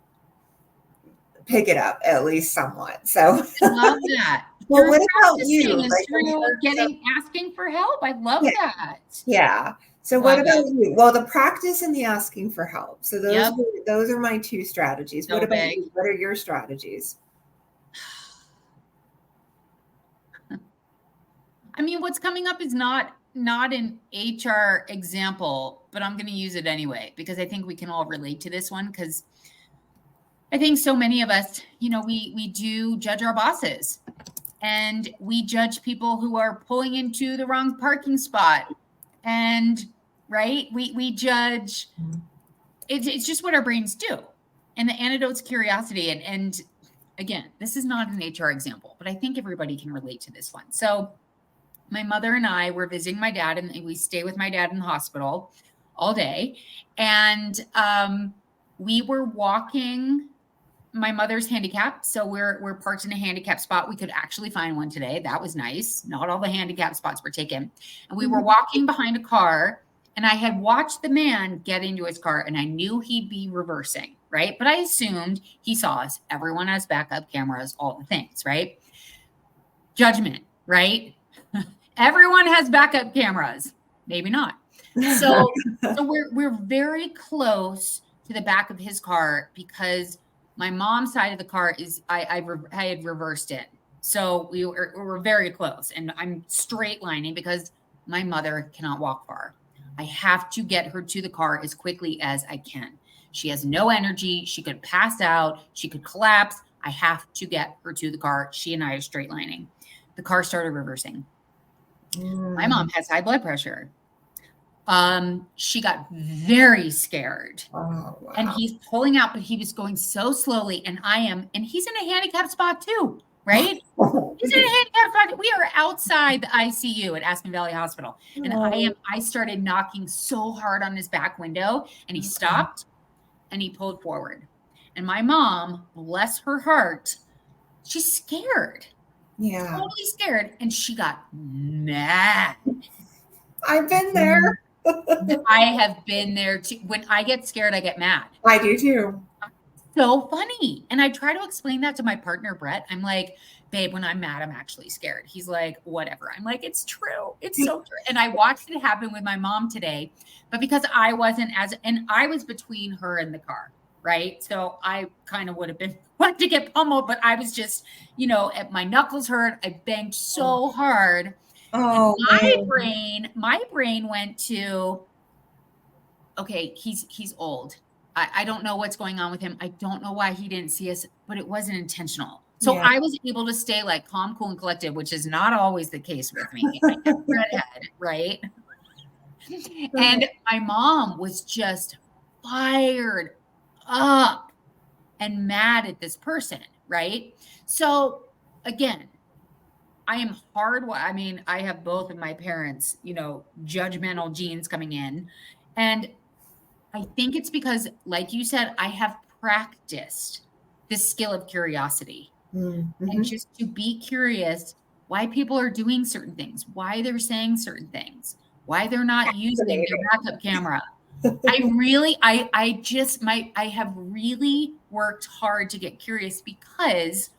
pick it up at least somewhat. So, I love that. well, Through what about you? practicing and Like in through terms of asking for help. I love yeah, that. yeah. So what Love about it. you? Well, the practice and the asking for help. So Yep. those are my two strategies. What So about big. you? What are your strategies? I mean, what's coming up is not an HR example, but I'm going to use it anyway because I think we can all relate to this one because I think so many of us, we do judge our bosses and we judge people who are pulling into the wrong parking spot. And right, we judge. It's just what our brains do. And the antidote's curiosity. And again, this is not an HR example, but I think everybody can relate to this one. So my mother and I were visiting my dad, and we stay with my dad in the hospital all day. And we were walking. My mother's handicapped, so we're parked in a handicapped spot. We could actually find one today. That was nice. Not all the handicapped spots were taken. And we were walking behind a car, and I had watched the man get into his car, and I knew he'd be reversing, right? But I assumed he saw us. Everyone has backup cameras, all the things, right? Judgment, right? Everyone has backup cameras. Maybe not. So we're very close to the back of his car because my mom's side of the car is I had reversed in. So we were very close, and I'm straight lining because my mother cannot walk far. I have to get her to the car as quickly as I can. She has no energy. She could pass out. She could collapse. I have to get her to the car. She and I are straight lining. The car started reversing. My mom has high blood pressure. She got very scared. Oh, And wow. he's pulling out, but he was going so slowly. And he's in a handicapped spot too, right? He's in a handicapped spot. We are outside the ICU at Aspen Valley Hospital. And Oh, I started knocking so hard on his back window, and he stopped and he pulled forward. And my mom, bless her heart, she's scared, yeah. totally scared. And she got mad. I've been there. I have been there too. When I get scared, I get mad. I do too. So funny. And I try to explain that to my partner, Brett. I'm like, babe, when I'm mad, I'm actually scared. He's like, whatever. I'm like, it's true. It's so true. And I watched it happen with my mom today, but because I wasn't and I was between her and the car, right? So I kind of would have been wanting to get pummeled, but I was just, my knuckles hurt. I banged so hard. And Oh man. my brain went to, okay, he's old. I don't know what's going on with him. I don't know why he didn't see us, but it wasn't intentional. So Yeah. I was able to stay like calm, cool, and collected, which is not always the case with me. I get redhead, right? And my mom was just fired up and mad at this person, right? So again, I am I mean, I have both of my parents, judgmental genes coming in. And I think it's because, like you said, I have practiced this skill of curiosity and Mm-hmm. just to be curious why people are doing certain things, why they're saying certain things, why they're not using their backup camera. I have really worked hard to get curious because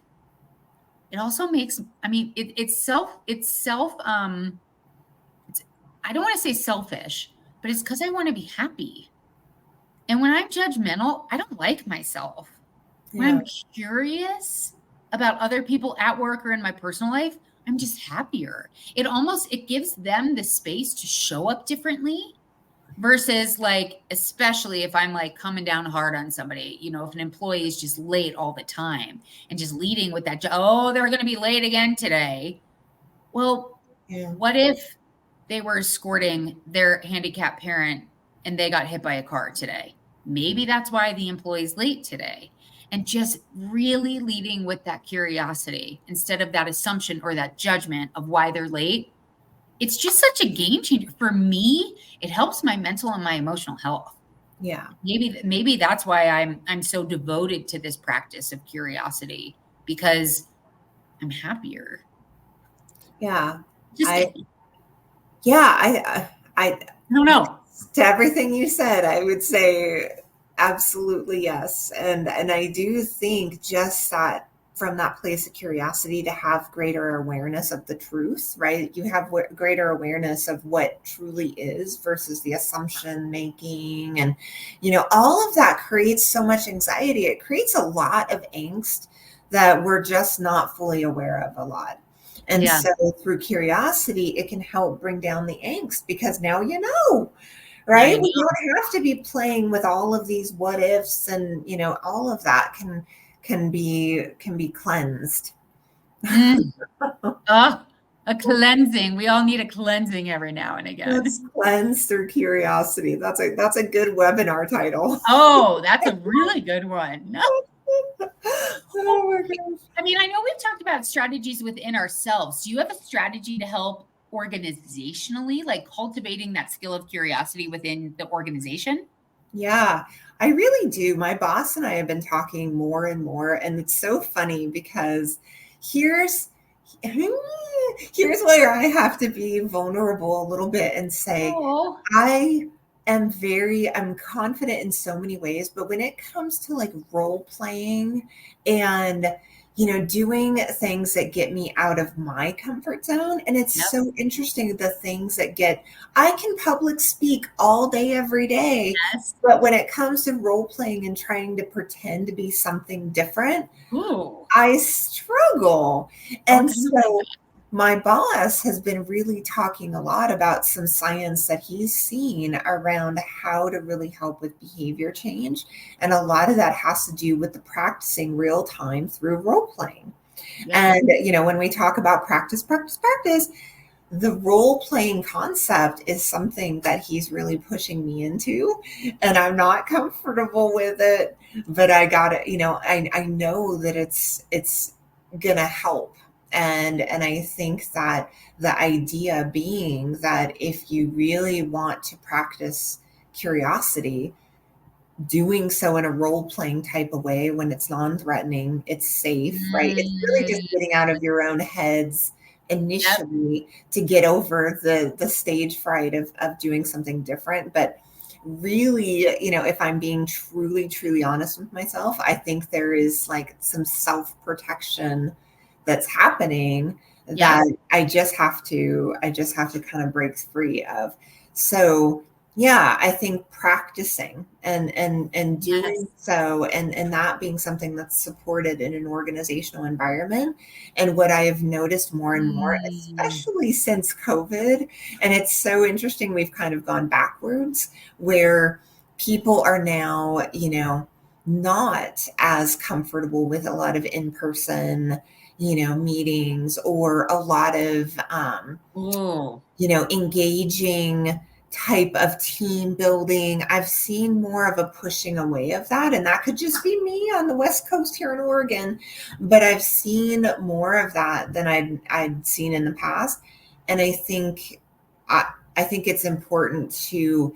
it also makes, I mean, it's, I don't want to say selfish, but it's because I want to be happy. And when I'm judgmental, I don't like myself. When Yeah. I'm curious about other people at work or in my personal life, I'm just happier. It gives them the space to show up differently versus like, especially if I'm like coming down hard on somebody, if an employee is just late all the time and just leading with that, oh, they're going to be late again today. Well, Yeah. what if they were escorting their handicapped parent and they got hit by a car today? Maybe that's why the employee's late today. And just really leading with that curiosity instead of that assumption or that judgment of why they're late. It's just such a game changer. For me, it helps my mental and my emotional health. Yeah. Maybe that's why I'm so devoted to this practice of curiosity because I'm happier. Yeah. Just I, I I don't know. to everything you said, I would say absolutely yes. And I do think just that from that place of curiosity to have greater awareness of the truth, right? You have greater awareness of what truly is versus the assumption making. And, all of that creates so much anxiety. It creates a lot of angst that we're just not fully aware of a lot. And Yeah. so through curiosity, it can help bring down the angst because now you know, Now right? you We know. don't have to be playing with all of these what ifs and all of that can be cleansed. Mm. Oh, a cleansing. We all need a cleansing every now and Let's again. cleanse through curiosity. That's a good webinar title. Oh, that's a really good one. Oh my gosh. I mean, I know we've talked about strategies within ourselves. Do you have a strategy to help organizationally, like cultivating that skill of curiosity within the organization? Yeah, I really do. My boss and I have been talking more and more, and it's so funny because here's here's where I have to be vulnerable a little bit and say, Oh, I I'm confident in so many ways, but when it comes to like role playing and doing things that get me out of my comfort zone, and it's yep. so interesting the things that get I can public speak all day, every day, Yes. but when it comes to role playing and trying to pretend to be something different, Ooh. I struggle. Oh, And tell me about so my boss has been really talking a lot about some science that he's seen around how to really help with behavior change. And a lot of that has to do with the practicing real time through role playing. that. Yep. And, when we talk about practice, practice, practice, the role playing concept is something that he's really pushing me into, and I'm not comfortable with it, but I got it. I know that it's gonna help. And I think that the idea being that if you really want to practice curiosity, doing so in a role playing type of way when it's non-threatening, it's safe, right? It's really just Mm, getting out of your own heads yep. initially to get over the stage fright of doing something different. But really, if I'm being truly, truly honest with myself, I think there is like some self-protection that's happening Yep. that I just have to kind of break free of. So yeah, I think practicing and doing Yes. so, and that being something that's supported in an organizational environment. And what I have noticed more and more, Mm. especially since COVID, and it's so interesting, we've kind of gone backwards where people are now, not as comfortable with a lot of in-person, meetings or a lot of Ooh. engaging type of team building. I've seen more of a pushing away of that. And that could just be me on the West Coast here in Oregon. But I've seen more of that than I'd seen in the past. And I think it's important to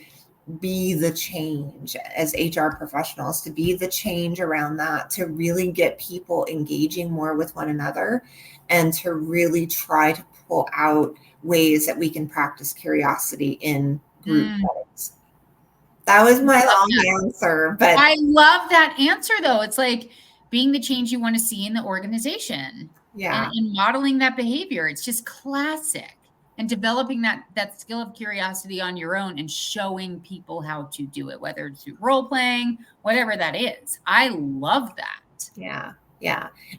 be the change as HR professionals, to be the change around that, to really get people engaging more with one another, and to really try to pull out ways that we can practice curiosity in group settings. That was my long answer, but I love that answer though. It's like being the change you want to see in the organization, yeah, and modeling that behavior. It's just classic. And developing that skill of curiosity on your own and showing people how to do it, whether it's through role playing, whatever that is. I love that. yeah.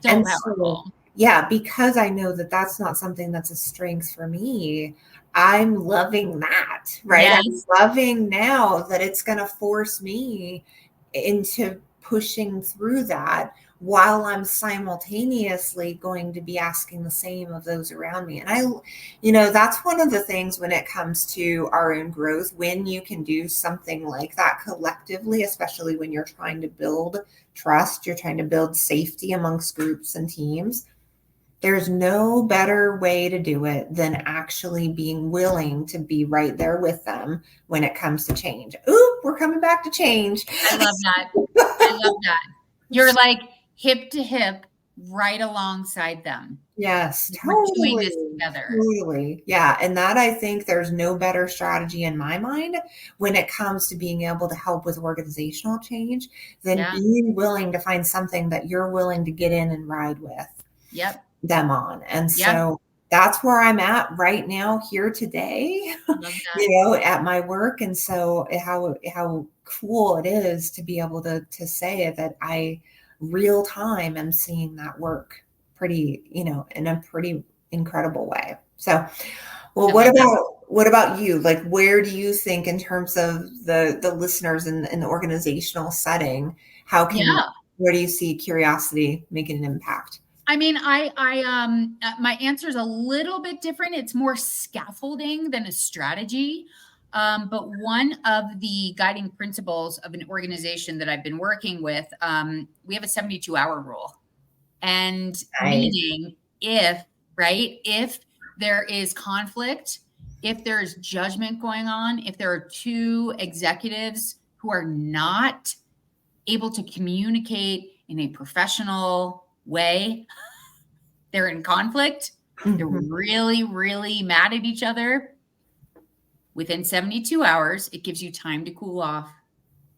So And powerful. so, yeah, because I know that that's not something that's a strength for me, I'm loving that, right? Yes. I'm loving now that it's going to force me into pushing through that while I'm simultaneously going to be asking the same of those around me. And that's one of the things when it comes to our own growth, when you can do something like that collectively, especially when you're trying to build trust, you're trying to build safety amongst groups and teams. There's no better way to do it than actually being willing to be right there with them when it comes to change. Ooh, we're coming back to change. I love that. I love that. You're like hip to hip right alongside them. Yes, We're doing this together. totally. Yeah. And that, I think there's no better strategy in my mind when it comes to being able to help with organizational change than being willing to find something that you're willing to get in and ride with them on. And so that's where I'm at right now here today, at my work. And so how cool it is to be able to say that I real time am seeing that work pretty, in a pretty incredible way. So, well, what about you? Like, where do you think in terms of the listeners in the organizational setting, where do you see curiosity making an impact? I mean, my answer is a little bit different. It's more scaffolding than a strategy. But one of the guiding principles of an organization that I've been working with, we have a 72-hour rule. And meaning if there is conflict, if there's judgment going on, if there are two executives who are not able to communicate in a professional way, they're in conflict, they're really, really mad at each other. Within 72 hours, it gives you time to cool off.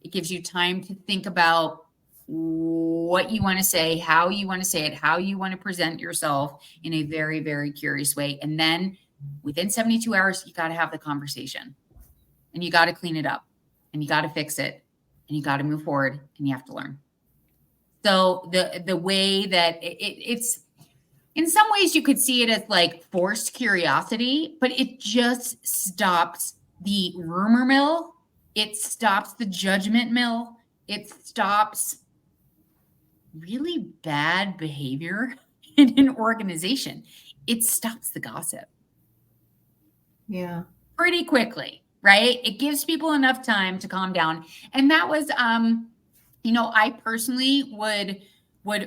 It gives you time to think about what you want to say, how you want to say it, how you want to present yourself in a very, very curious way. And then within 72 hours, you got to have the conversation and you got to clean it up and you got to fix it and you got to move forward and you have to learn. So the way that it's, in some ways you could see it as like forced curiosity, but it just stops the rumor mill. It stops the judgment mill. It stops really bad behavior in an organization. It stops the gossip. Yeah. Pretty quickly, right? It gives people enough time to calm down. And that was, I personally would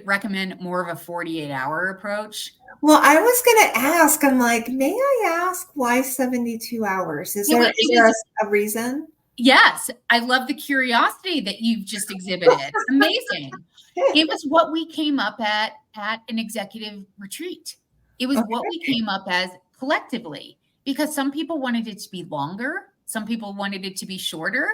recommend more of a 48-hour approach. Well, I was going to ask, I'm like, may I ask why 72 hours? Is there a reason? Yes. I love the curiosity that you've just exhibited. Amazing. It was what we came up at an executive retreat. It was what we came up as collectively, because some people wanted it to be longer. Some people wanted it to be shorter.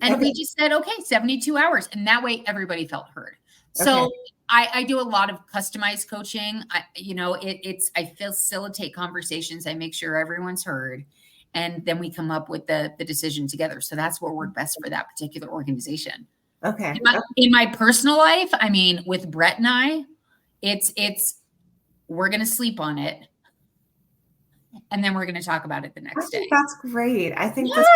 And we just said, okay, 72 hours. And that way everybody felt heard. So I do a lot of customized coaching. I facilitate conversations. I make sure everyone's heard. And then we come up with the decision together. So that's what worked best for that particular organization. Okay. In my personal life, I mean, with Brett and I, we're going to sleep on it. And then we're going to talk about it the next day. That's great. I think this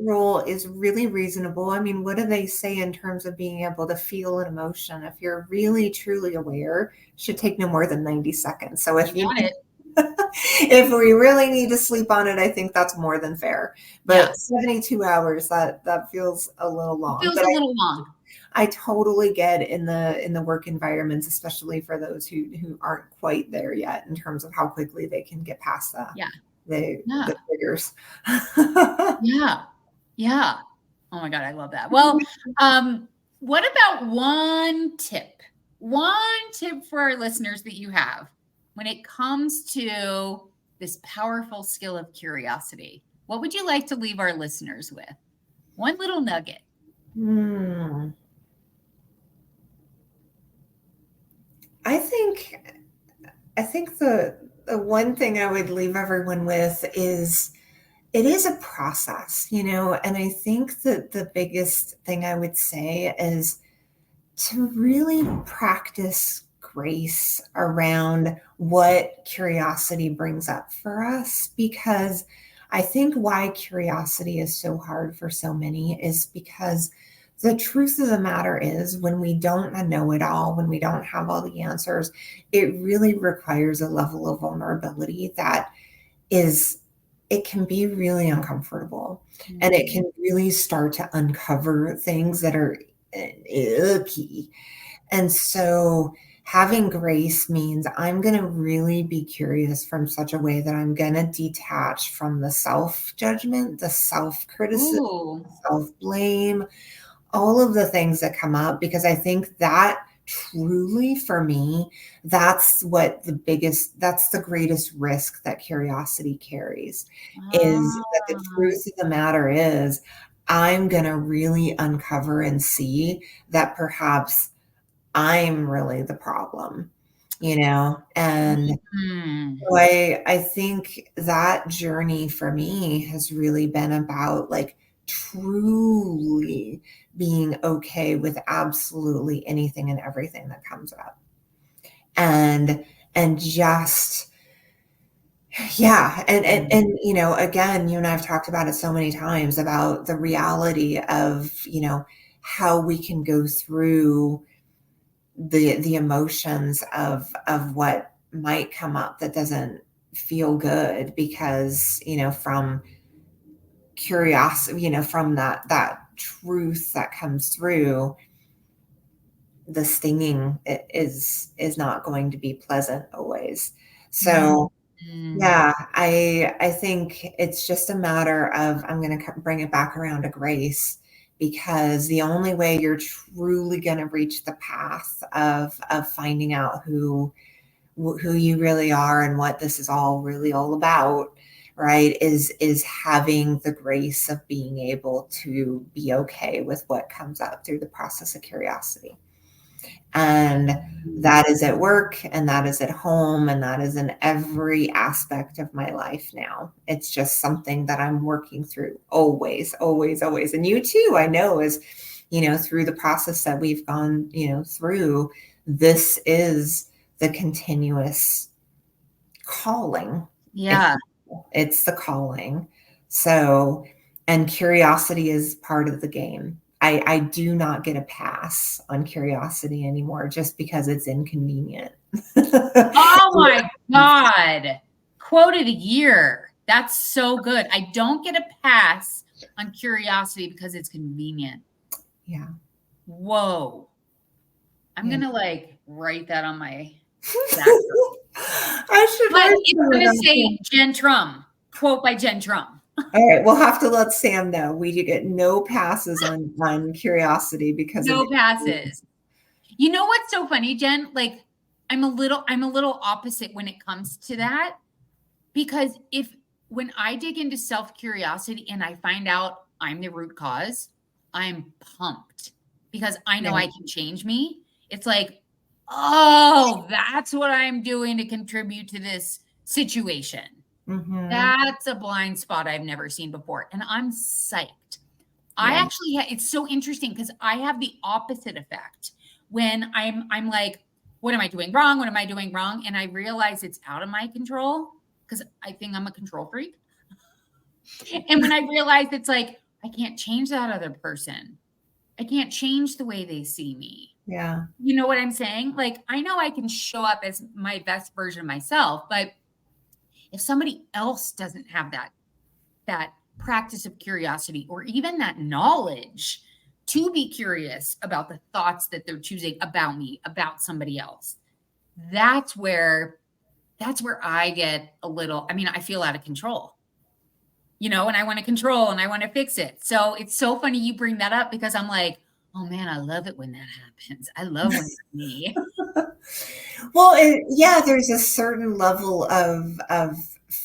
rule is really reasonable. I mean, what do they say in terms of being able to feel an emotion? If you're really, truly aware, it should take no more than 90 seconds. So if if we really need to sleep on it, I think that's more than fair. Yeah. But 72 hours, that feels a little It long. feels But a little long. I totally get in the work environments, especially for those who aren't quite there yet in terms of how quickly they can get past Yeah. the Yeah. triggers. Yeah. Yeah. Oh my God, I love that. Well, what about one tip? One tip for our listeners that you have when it comes to this powerful skill of curiosity. What would you like to leave our listeners with? One little nugget. Hmm. I think the one thing I would leave everyone with is it is a process, and I think that the biggest thing I would say is to really practice grace around what curiosity brings up for us, because I think why curiosity is so hard for so many is because the truth of the matter is when we don't know it all, when we don't have all the answers, it really requires a level of vulnerability that is it can be really uncomfortable, and it can really start to uncover things that are icky. And so having grace means I'm going to really be curious from such a way that I'm going to detach from the self judgment, the self criticism, Ooh. self blame, all of the things that come up, because I think that truly for me, that's the greatest risk that curiosity carries, is that the Ah. truth of the matter is I'm going to really uncover and see that perhaps I'm really the problem, and Mm. so I think that journey for me has really been about like truly being okay with absolutely anything and everything that comes up. And just yeah, and again, you and I've talked about it so many times about the reality of, how we can go through the emotions of what might come up that doesn't feel good, because from curiosity, from that truth that comes through, the stinging is not going to be pleasant always. So Mm. yeah, I think it's just a matter of I'm going to bring it back around to grace, because the only way you're truly going to reach the path of finding out who you really are and what this is all really all about, right, is having the grace of being able to be okay with what comes up through the process of curiosity. And that is at work, and that is at home, and that is in every aspect of my life now. It's just something that I'm working through always, always, always. And you too, I know, is, through the process that we've gone, through, this is the continuous calling. Yeah. It's the calling. So, and curiosity is part of the game. I do not get a pass on curiosity anymore just because it's inconvenient. Oh my God. Quote of the year. That's so good. I don't get a pass on curiosity because it's convenient. Yeah. Whoa. I'm Yeah. going to write that on my background. I should But write it's some of going to that say too. Jen Trumm. Quote by Jen Trumm. All right, we'll have to let Sam know. We get no passes on curiosity because of No passes. You know what's so funny, Jen? I'm a little opposite when it comes to that, because when I dig into self curiosity and I find out I'm the root cause, I'm pumped because I know yeah. I can change me. It's like, oh, that's what I'm doing to contribute to this situation. Hmm. That's a blind spot I've never seen before. And I'm psyched. I Yeah. actually it's so interesting because I have the opposite effect when I'm like, what am I doing wrong? What am I doing wrong? And I realize it's out of my control because I think I'm a control freak. And when I realize it's like, I can't change that other person. I can't change the way they see me. Yeah. You know what I'm saying? Like, I know I can show up as my best version of myself, but If somebody else doesn't have that practice of curiosity or even that knowledge to be curious about the thoughts that they're choosing about me, about somebody else, that's where I get a little, I mean, I feel out of control, and I want to control and I want to fix it. So it's so funny you bring that up because I'm like, oh man, I love it when that happens. I love when it's me. Well, yeah, there's a certain level of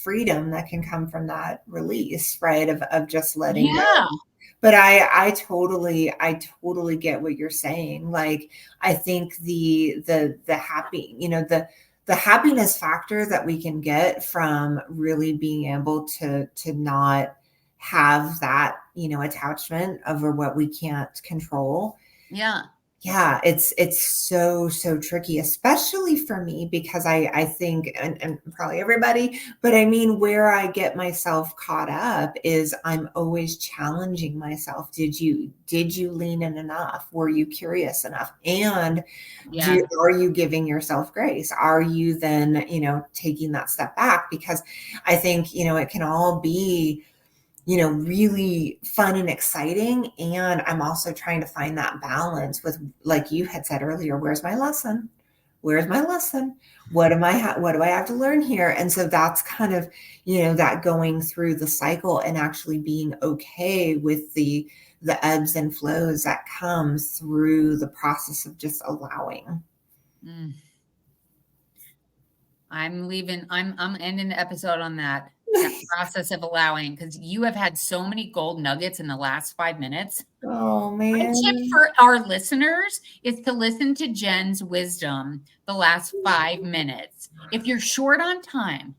freedom that can come from that release, right? Of just letting go. Yeah. But I totally get what you're saying. Like, I think the happy, the happiness factor that we can get from really being able to not have that, attachment over what we can't control. Yeah. Yeah, it's so tricky, especially for me because I think, and probably everybody, but I mean, where I get myself caught up is I'm always challenging myself. Did you lean in enough? Were you curious enough? And Yeah. are you giving yourself grace? Are you then, taking that step back? Because I think, it can all be, really fun and exciting. And I'm also trying to find that balance with, like you had said earlier, where's my lesson? Where's my lesson? What do I have to learn here? And so that's kind of, that going through the cycle and actually being okay with the ebbs and flows that comes through the process of just allowing. Mm. I'm leaving. I'm ending the episode on that process of allowing, because you have had so many gold nuggets in the last 5 minutes. Oh My tip man. for our listeners is to listen to Jen's wisdom the last 5 minutes. If you're short on time,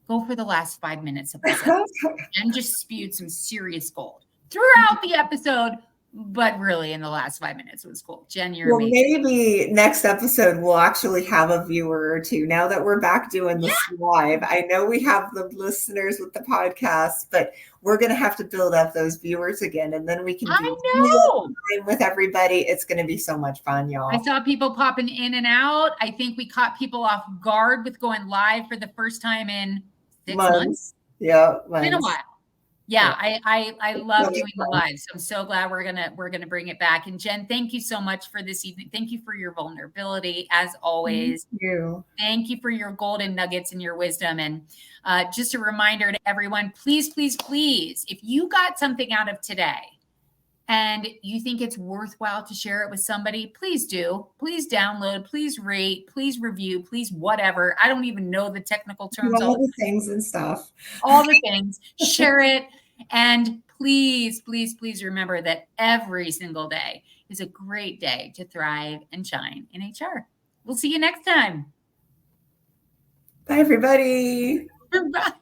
go for the last 5 minutes of this episode. Jen just spewed some serious gold throughout the episode, but really in the last 5 minutes was gold. Jen, you're Well, amazing. maybe next episode we'll actually have a viewer or two now that we're back doing this live. I know we have the listeners with the podcast, but we're going to have to build up those viewers again, and then we can I do real know. time with everybody. It's going to be so much fun, I y'all. saw people popping in and out. I think we caught people off guard with going live for the first time in 6 months. Yeah, It's been a while. Yeah, I love doing the fun. live. So I'm so glad we're gonna bring it back. And Jen, thank you so much for this evening. Thank you for your vulnerability, as always. Thank you. Thank you for your golden nuggets and your wisdom. And just a reminder to everyone, please, please, please, if you got something out of today and you think it's worthwhile to share it with somebody, please do. Please download, please rate, please review, please whatever. I don't even know the technical terms. All the things and stuff. All the things. Share it. And please, please, please remember that every single day is a great day to thrive and shine in HR. We'll see you next time. Bye, everybody. Bye.